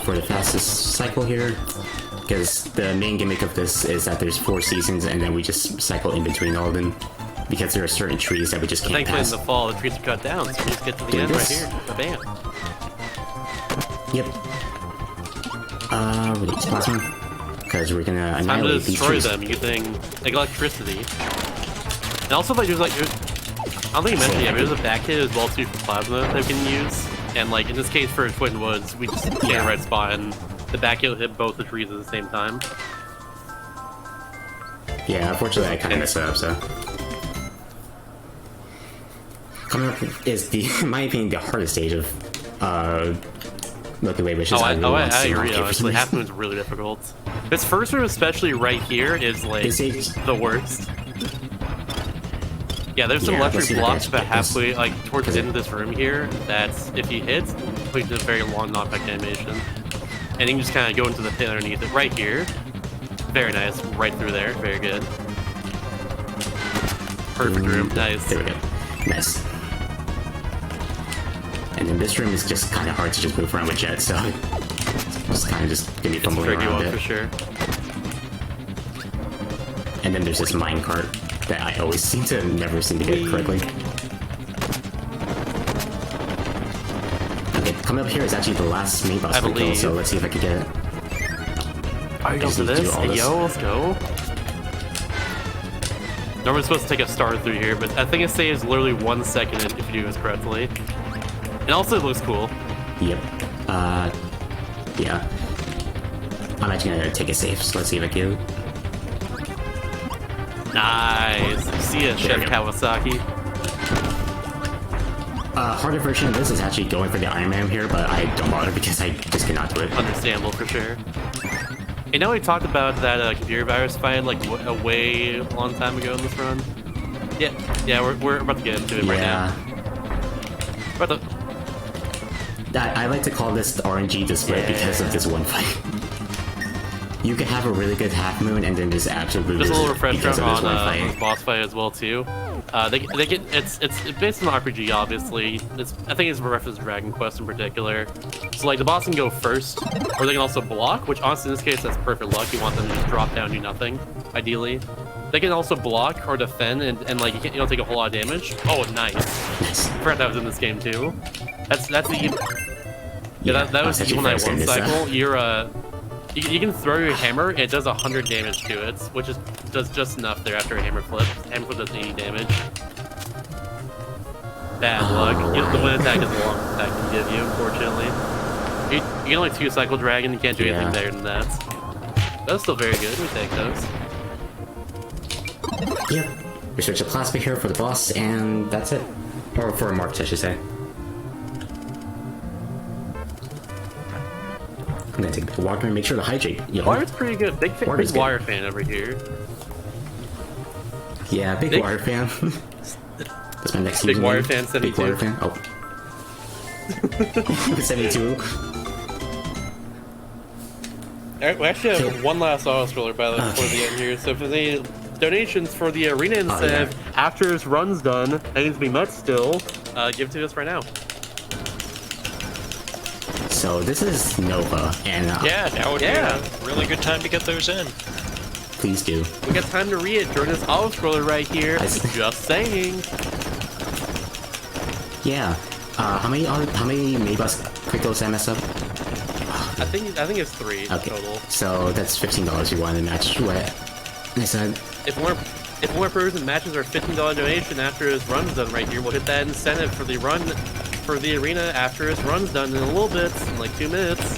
for the fastest cycle here, because the main gimmick of this is that there's 4 seasons and then we just cycle in between all of them, because there are certain trees that we just can't Thankfully, in pass. the fall, the trees are cut down, so we just get to the Do end this. right here. Bam. Yep. Release plasma, because we're gonna Time to annihilate these destroy trees. them using electricity. And also, like, there's don't think you mentioned it, but there's a back hit as well too for plasma that we can use. And like in this case for Twin Woods, we just get a red spot and the back hit will hit both the trees at the same time. Yeah, unfortunately I kind of messed it up, so. Coming up is in my opinion, the hardest stage of Milky Way, which is I really agree. Honestly, Half Moon's really difficult. This first room, especially right here, is like the worst. Yeah, there's some electric blocks, but halfway, like towards the end of this room here, that's if you hit, we do a very long knockback animation, and you can just kind of go into the pit underneath it right here. Very nice, right through there. Very good. Perfect room. Nice. There we go. Nice. And then this room is just kind of hard to just move around with Jet, so it's kind of just gonna be fumbling around it. For sure. And then there's this minecart that I always seem to never seem to get correctly. Okay, coming up here is actually the last mini boss kill, so let's see if I can get it. Are you going for this? Yo, let's go. Normally supposed to take a star through here, but I think it saves literally 1 second if you do this correctly. And also it looks cool. Yep. Yeah. I'm actually gonna take a safe, so let's see if I can. Nice. You see it, Chef Kawasaki. Harder version of this is actually going for the Iron Man here, but I don't bother because I just cannot do it. Understandable for sure. You know we talked about that computer virus fight like a way long time ago in this run? Yeah, we're about to get into it right now. I like to call this the RNG display because of this one fight. You could have a really good Half Moon and then just absolutely just a little refresher on this boss fight as well too. They get it's based on RPG obviously. I think it's a reference to Dragon Quest in particular. So like the boss can go first, or they can also block, which honestly in this case that's perfect luck. You want them to just drop down, do nothing, ideally. They can also block or defend, and like you don't take a whole lot of damage. Oh, nice! I forgot that was in this game too. That's the that was the 1 cycle. You can throw your hammer, and it does 100 damage to it, which does just enough there after a hammer flip. Hammer flip does 80 damage. Bad luck. The wind attack is the longest attack can give you, unfortunately. You can only 2 cycle dragon, you can't do anything better than that. That's still very good, we take those. Yep. We switch to plasma here for the boss, and that's it. Or for a mark, I should say. I'm gonna take the water and make sure to hydrate. Water's pretty good. Big wire fan over here. Yeah, big wire fan. That's my next big wire fan 72. Big wire fan. Oh. 72. Alright, we actually have one last auto scroller by the way before the end here. So if there's any donations for the arena instead after this run's done, that needs to be met still, give it to us right now. So this is Nova, and now would be a really good time to get those in. Please do. We got time to read it during this auto scroller right here. Just saying. Yeah. How many mini boss quick kills I messed up? I think it's 3 total. So that's $15 you want to match what I said. If more person matches our $15 donation after his run's done right here, we'll hit that incentive for the run for the arena after his run's done in a little bit, in like 2 minutes.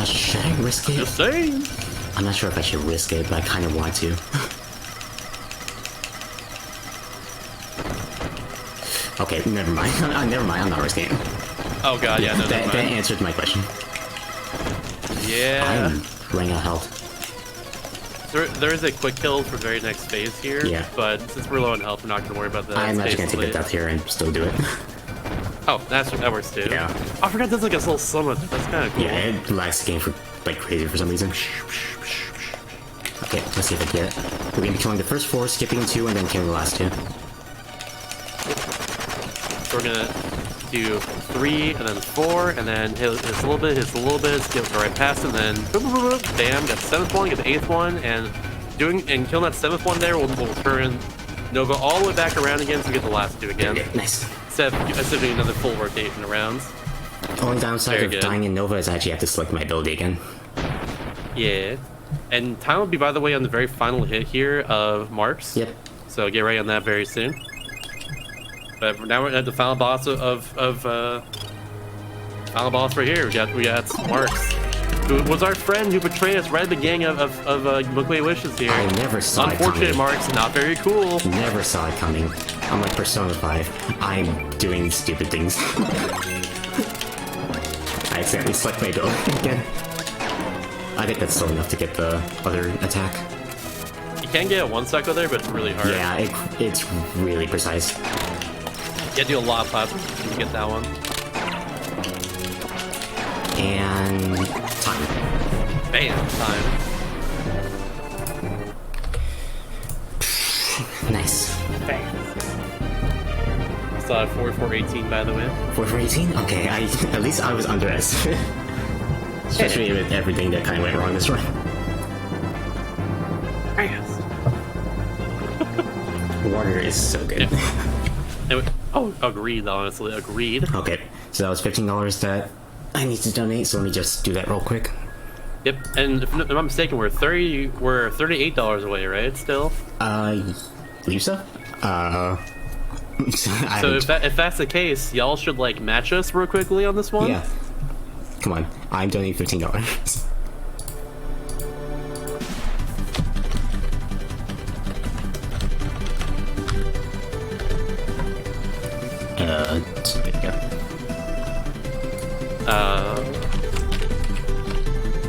Should I risk it? Just saying. I'm not sure if I should risk it, but I kind of want to. Okay, never mind. Never mind. I'm not risking it. Oh god, yeah, no, that answered my question. Yeah. I'm running out of health. There is a quick kill for the very next phase here. Yeah. But since we're low on health, we're not going to worry about that. I'm actually going to take a death here and still do it. Oh, that works too. Yeah. I forgot there's like a little summit. That's kind of cool. Yeah, it lags the game for like crazy for some reason. Okay, let's see if I get it. We're going to be killing the first 4, skipping 2, and then killing the last 2. So we're going to do 3, and then 4, and then hit a little bit, skip right past, and then boom, boom, boom, bam, get the 7th one, get the 8th one, and killing that 7th one there, we'll turn Nova all the way back around again so we get the last 2 again. Nice. Instead of doing another full rotation around. The only downside of dying in Nova is I actually have to select my ability again. Yeah. And time will be, by the way, on the very final hit here of marks. Yep. So get ready on that very soon. But now we're at the final boss final boss right here. We got Marks, who was our friend who betrayed us right at the beginning of Milky Way Wishes here. I never saw it Unfortunate, coming. Marks, not very cool. Never saw it coming. I'm like Persona 5. I'm doing stupid things. I accidentally select my build again. I think that's still enough to get the other attack. You can get a one cycle there, but it's really hard. Yeah, it's really precise. You have to do a lot of plasma to get that one. And time. Bam, time. Nice. Bam. Still at 4418, by the way. 4 for 18? Okay, at least I was under S. Especially with everything that kind of went wrong this run. Yes. Water is so good. Anyway, oh, agreed, honestly, agreed. Okay, so that was $15 that I need to donate, so let me just do that real quick. Yep, and if I'm not mistaken, we're $38 away, right? Still. Believe so. So if that's the case, y'all should like match us real quickly on this one. Yeah. Come on, I'm donating $15. There you go.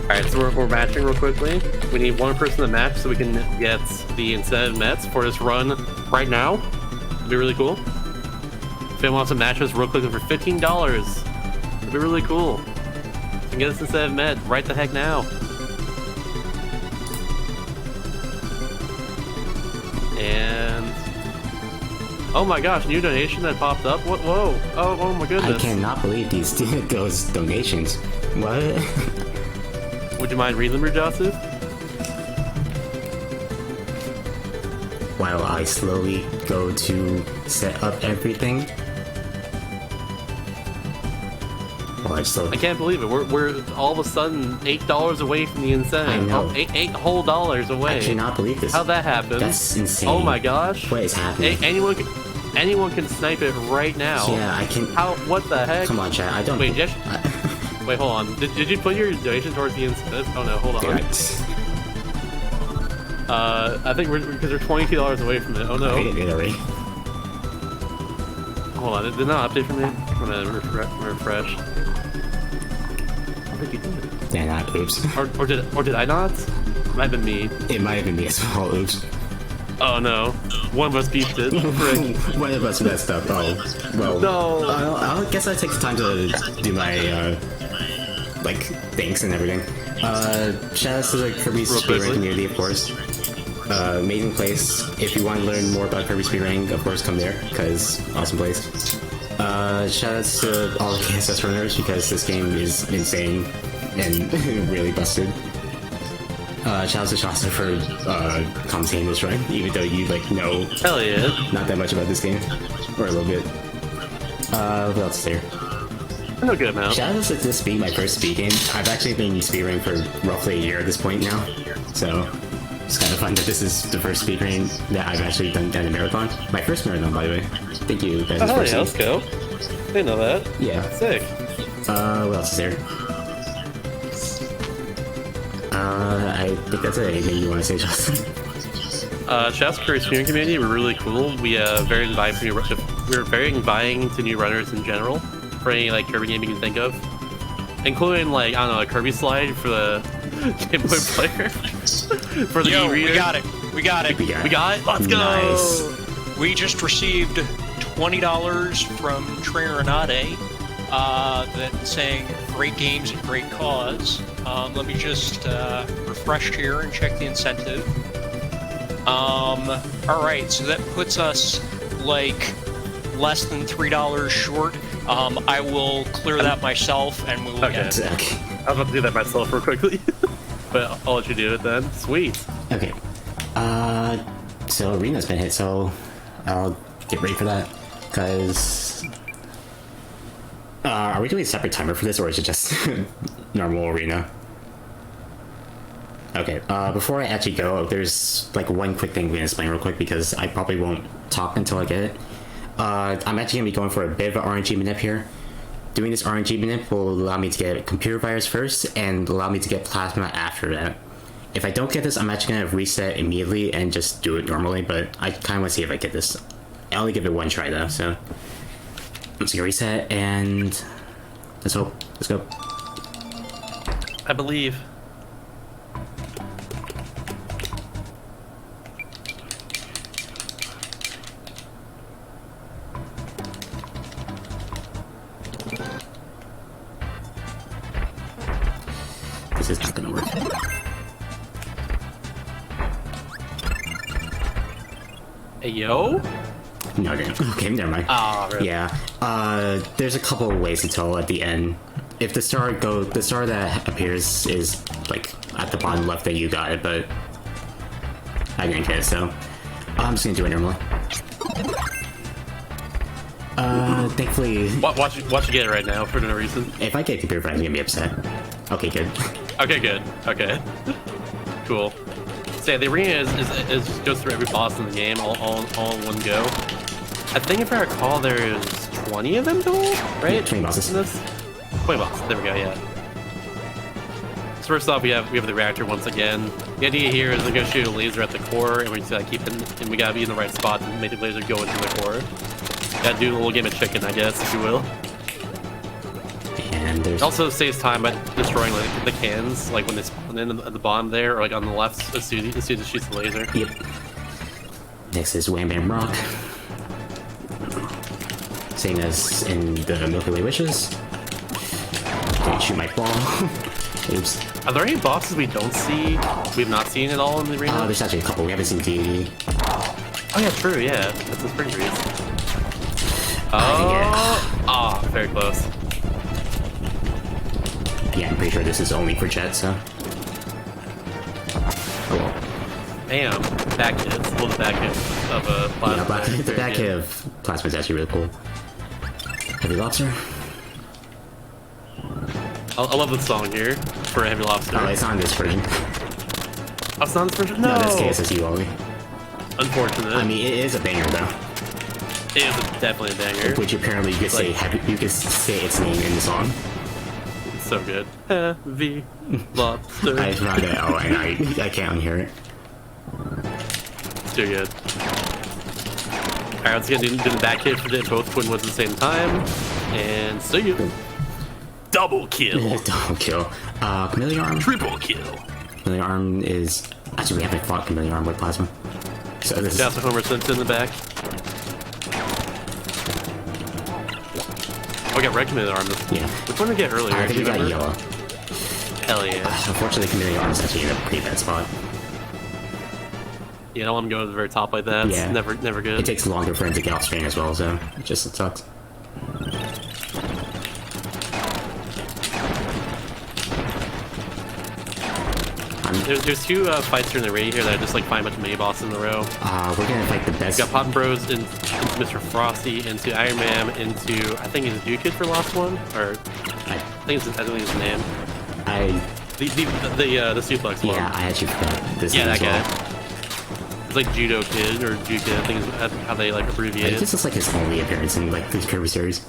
Alright, so we're matching real quickly. We need one person to match so we can get the incentive mets for this run right now. It'd be really cool. If anyone wants to match us real quick for $15, it'd be really cool. You can get this incentive met right the heck now. And oh my gosh, new donation that popped up. What? Whoa! Oh my goodness! I cannot believe those donations. What? Would you mind reading them, Joseph? While I slowly go to set up everything. While I slowly. I can't believe it. We're all of a sudden $8 away from the incentive. I know. Oh, eight whole dollars away. I cannot believe this. How'd that happen? That's insane. Oh my gosh! What is happening? Anyone can snipe it right now. Yeah, I can. How? What the heck? Come on, chat. I don't. Wait, wait, hold on. Did you put your donation towards the incentive? Oh no, hold on. I think because we're $22 away from it. Oh no. I did it already. Hold on, it did not update for me. I'm gonna refresh. I think you did. Yeah, not oops. Or did I not? It might have been me. It might have been me as well. Oops. Oh no. One of us beefed it. Frick. One of us messed up. Oh, well. No. I guess I take the time to do my like thanks and everything. Shout out to the Kirby Speedrun community, of course. Amazing place. If you want to learn more about Kirby Speedrun, of course, come there because awesome place. Shout outs to all the KSS runners because this game is insane and really busted. Shout out to Shasta for commentating this run, even though you like know Hell yeah. not that much about this game, or a little bit. What else is there? I know a good amount. Shout out to this being my first speed game. I've actually been speedrunning for roughly a year at this point now, so it's kind of fun that this is the first speedrun that I've actually done a marathon. My first marathon, by the way. Thank you guys. Oh yeah, let's go. Didn't know that. Yeah. Sick. What else is there? I think that's it. Anything you want to say, Justin? Shouts to Kirby Speedrun community. We're really cool. We're very inviting to new runners in general for any like Kirby game you can think of, including like I don't know a Kirby slide for the Game Boy player for the e-reader. We got it. We got it. We got it. Let's go. Nice. We just received $20 from Trainer Anade, that saying great games and great cause. Let me just refresh here and check the incentive. All right, so that puts us like less than $3 short. I will clear that myself, and we will get it. Okay. I was about to do that myself real quickly, but I'll let you do it then. Sweet. Okay. So arena's been hit, so I'll get ready for that. Cause are we doing a separate timer for this, or is it just normal arena? Okay, before I actually go, there's like one quick thing we're gonna explain real quick because I probably won't talk until I get it. I'm actually gonna be going for a bit of an RNG manip here. Doing this RNG manip will allow me to get computer virus first and allow me to get plasma after that. If I don't get this, I'm actually gonna reset immediately and just do it normally, but I kinda wanna see if I get this. I only give it one try though, so. I'm just gonna reset and let's hope. Let's go. I believe. This is not gonna work. Hey, yo? No, okay, never mind. Ah, really? Yeah, there's a couple of ways to tell at the end. If the star that appears is like at the bottom left, then you got it, but I didn't get it, so I'm just gonna do it normally. Thankfully, Watch you get it right now for no reason. if I get computer virus, I'm gonna be upset. Okay, good. Okay, good. Okay. Cool. So yeah, the arena is just goes through every boss in the game all in one go. I think if I recall, there's 20 of them total, right? Yeah, 20 bosses. In this? 20 bosses. There we go. Yeah. So first off, we have the reactor once again. The idea here is to go shoot a laser at the core, and we just gotta and we gotta be in the right spot to make the laser go into the core. Gotta do a little game of chicken, I guess, if you will. And there's It also saves time by destroying like the cans, like when they spawn in at the bottom there, or like on the left as soon as it shoots the laser. Yep. Next is Wham Bam Rock. Same as in the Milky Way Wishes. Didn't shoot my ball. Oops. Are there any bosses we don't see? We've not seen at all in the arena? There's actually a couple. We haven't seen D. Oh yeah, true. Yeah, that's a spring breeze. Oh, very close. Yeah, I'm pretty sure this is only for Jet, so. Oh well. Damn, back hits. Love the back hits of a plasma. Yeah, the back hit of Plasma is actually really cool. Heavy Lobster. I love the song here for Heavy Lobster. Oh, it's on this version. Oh, it's not this version? No! No, that's KSSU only. Unfortunate. I mean, it is a banger though. It is definitely a banger. Which apparently you could say you could say its name in the song. It's so good. Heavy Lobster. I found it. Oh, and I can't unhear it. It's too good. Alright, let's get into the back hit for both Twin Woods at the same time. And see you. Double kill. Double kill. Chameleon Arm. Triple kill. Chameleon Arm is... Actually, we haven't fought Chameleon Arm with Plasma. So this That's is... Homer Simpson in the back. Oh, we got red Chameleon Arm. Yeah. Which one did we get earlier? I think we got remember? yellow. Hell yeah. Unfortunately, Chameleon Arm is actually in a pretty bad spot. You don't want him to go to the very top like that. It's Yeah. never good. It takes longer for him to get off screen as well, so it sucks. There's two fights during the raid here that I just like find a bunch of mini bosses in a row. We're gonna fight the best. We got Pot Bros into Mr. Frosty, into Iron Man, into I think he's a Jew Kid for last one, or I think it's his name. The suplex one. Yeah, I actually forgot this. Yeah, name that as well. guy. It's like Judo Kid or Jew Kid. I think is how they like abbreviate it. This is like his only appearance in like the Kirby series.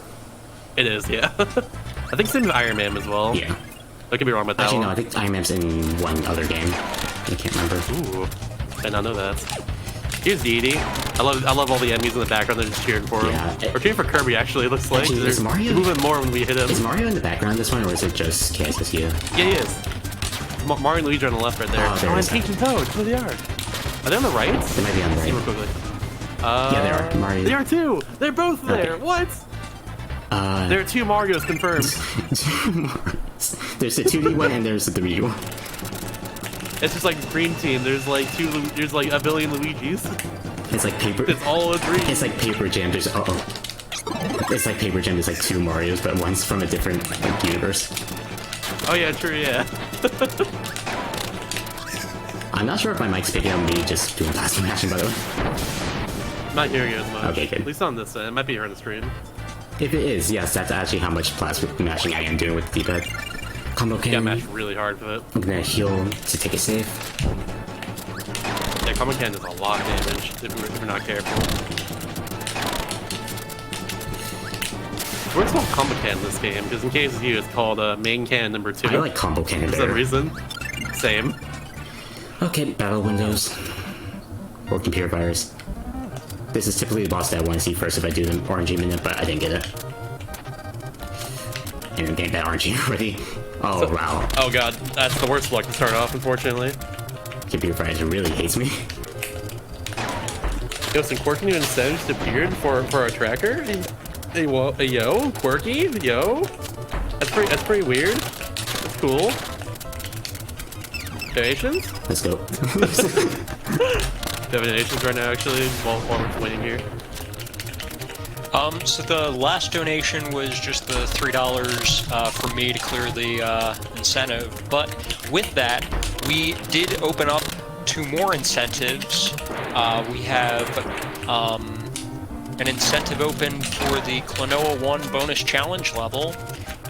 It is, yeah. I think same with Iron Man as well. Yeah. I could be wrong about that Actually, no, one. I think Iron Man's in one other game. I can't remember. Ooh, I did not know that. Here's Deity. I love all the enemies in the background. They're just cheering for him. Yeah. We're cheering for Kirby. Actually, it looks like Actually, is Mario- they're moving more when we hit him. Is Mario in the background this one, or is it just KSSU? Yeah, he is. Mario and Luigi are on the left, right there. Oh, there it and is. Peach and Toad. Where they are? Are they on the right? They might be on the See real right. quickly. Yeah, they are. Mario. They are too. They're both there. Okay. What? There are two Marios confirmed. There's the 2D one and there's the 3D one. It's just like Dream Team. There's like a billion Luigis. It's like paper. It's all a dream. It's like Paper Jam. There's It's like Paper Jam. There's like two Marios, but one's from a different like, universe. Oh yeah, true. Yeah. I'm not sure if my mic's picking up me just doing plasma action, by the way. I'm not hearing it as much. Okay, good. At least on this end. It might be here on the stream. If it is, yes, that's actually how much plasma mashing I am doing with the D-pad. Combo Got cannon. mashed really hard with it. I'm gonna heal to take a save. Yeah, combo cannon does a lot of damage if we're not careful. Where's called combo cannon in this game? Because in case of you, it's called main cannon number 2. I like combo cannon for better. some reason. Same. Okay, battle windows. Or computer virus. This is typically the boss that I want to see first if I do the RNG minute, but I didn't get it. And I'm getting that RNG already. Oh, wow. Oh god, that's the worst luck to start off, unfortunately. Computer virus really hates me. Yo, some quirky new incentives appeared for our tracker? Hey, yo, quirky? Yo? That's pretty weird. That's cool. Donations? Let's go. Do you have donations right now, actually, while we're waiting here? So the last donation was just the $3 for me to clear the incentive, but with that, we did open up 2 more incentives. We have an incentive open for the Klonoa 1 bonus challenge level,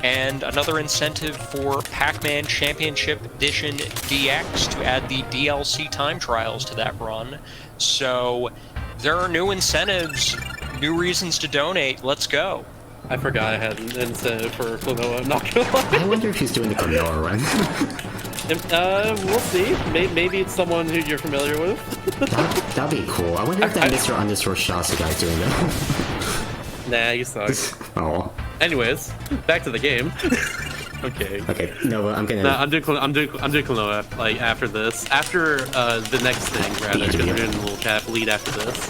and another incentive for Pac-Man Championship Edition DX to add the DLC time trials to that run. So there are new incentives, new reasons to donate. Let's go. I forgot I had an incentive for Klonoa, I'm not gonna lie. I wonder if he's doing the Klonoa run. We'll see. Maybe it's someone who you're familiar with. That'd be cool. I wonder if that Mr. Shasta guy's doing that. Nah, you suck. Oh. Anyways, back to the game. Okay. Okay, no, but I'm gonna... No, I'm doing Klonoa, like, after this. After, the next thing, rather, because we're doing a little cap lead after this.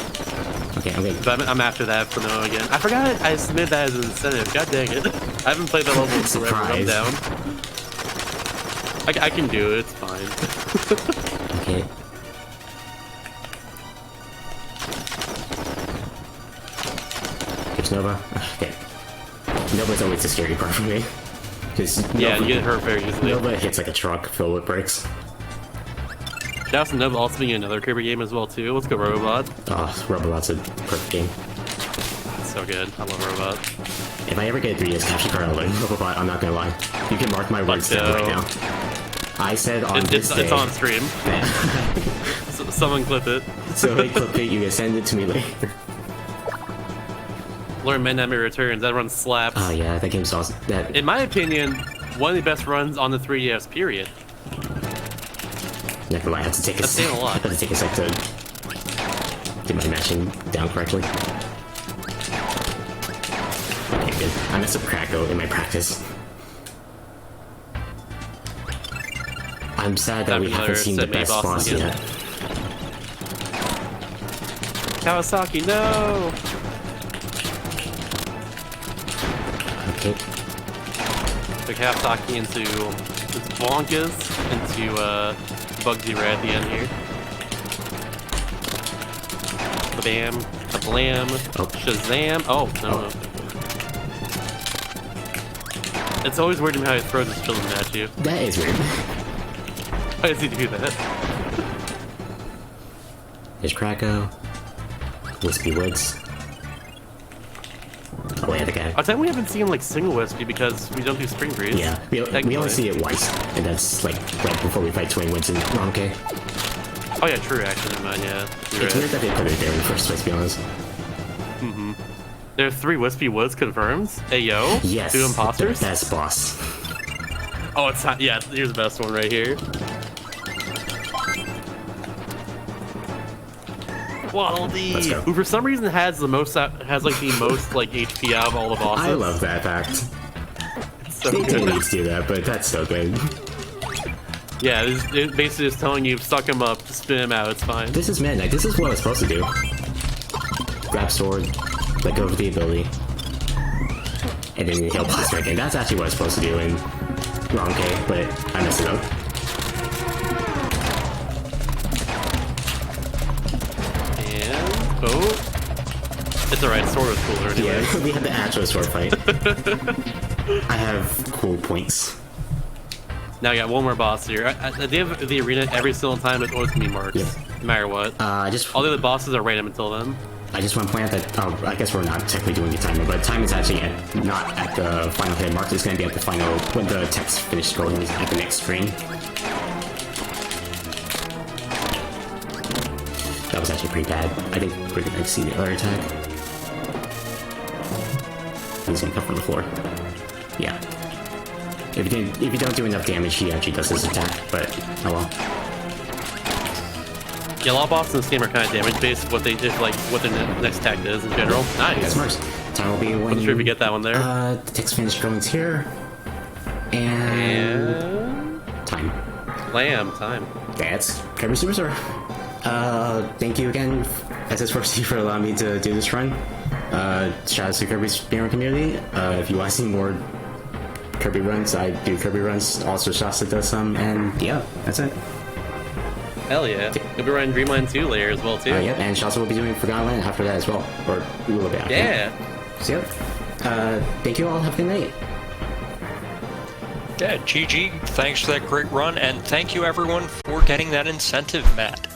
Okay, I'm gonna... But I'm after that Klonoa again. I forgot I submitted that as an incentive, god dang it. I haven't played that level in forever, I'm down. I can do it, it's fine. Okay. There's Nova. Okay. Nova's always the scary part for me. Yeah, you get hurt very easily. Nova hits like a truck filled with bricks. Shout out to Nova also being another Kirby game as well too. Let's go Robot. Oh, Robot's a perfect game. It's so good. I love Robot. If I ever get a 3DS capture card, I'll learn Robot, I'm not gonna lie. You can mark my words down right now. I said on this day... It's on stream. So, someone clip it. So they clip it, you can send it to me later. Learn Men Enemy Returns, that run slaps. Oh yeah, that game's awesome. In my opinion, one of the best runs on the 3DS, period. Not gonna lie, I have to take a sec. I have to take a sec to get my mashing down correctly. Okay, good. I messed up Kracko in my practice. I'm sad that we haven't seen the best boss yet. Kawasaki, no! Okay. Took Kawasaki into Wonkas, into Bugsy right at the end here. Bam, blam, Shazam. Oh, no. It's always weird to me how he throws his children at you. That is weird. Why does he do that? There's Kracko. Wispy Woods. Oh wait, the guy. I think we haven't seen like single Wispy because we don't do Spring Breeze. Yeah, we only see it once, and that's like right before we fight Twin Woods in Ronke. Oh yeah, true actually, never mind, yeah. It's weird that they put it there in the first place, to be honest. Mm-hmm. There are 3 Wispy Woods confirmed. Hey yo, yes, 2 imposters. The best boss. Oh, it's not. Yeah, here's the best one right here. Waddle-Dee, who for some reason has the most like HP out of all the bosses. I love that fact. So they good. need to do that, but that's so good. Yeah, it's basically just telling you suck him up, spin him out. It's fine. This is Midnight. This is what I was supposed to do. Grab sword, let go of the ability, and then heal plasma again. That's actually what I was supposed to do in Ronke, but I messed it up. Oh, it's alright, sword was cooler anyway. Yeah, we had the actual sword fight. I have cool points. Now I got one more boss here. At the end of the arena, every single time, it's always gonna be marks. Yep. No matter what. All the other bosses are random until then. I just want to point out that, I guess we're not technically doing the timer, but time is actually not at the final hit mark. It's going to be at the final, when the text finished scrolling at the next screen. That was actually pretty bad. I think we're going to see the other attack. He's going to come from the floor. Yeah. If you don't do enough damage, he actually does this attack, but oh well. Yeah, a lot of bosses in this game are kind of damage-based, what they did, like, what their next attack is in general. Nice! That's smart. Time will be when I'm sure if you get that one there. The text finish scrolling's here. And... time. Time. That's Kirby Superstar. Thank you again, SS4C, for allowing me to do this run. Shout out to Kirby's speedrun community. If you want to see more Kirby runs, I do Kirby runs. Also, Shasta does some, and yeah, that's it. Hell yeah. You'll be running Dreamland 2 later as well, too. Yep, and Shasta will be doing Forgotten Land after that as well. Or a little bit after. Yeah. So, yep. Thank you all. Have a good night. Yeah, GG. Thanks for that great run, and thank you everyone for getting that incentive, Matt.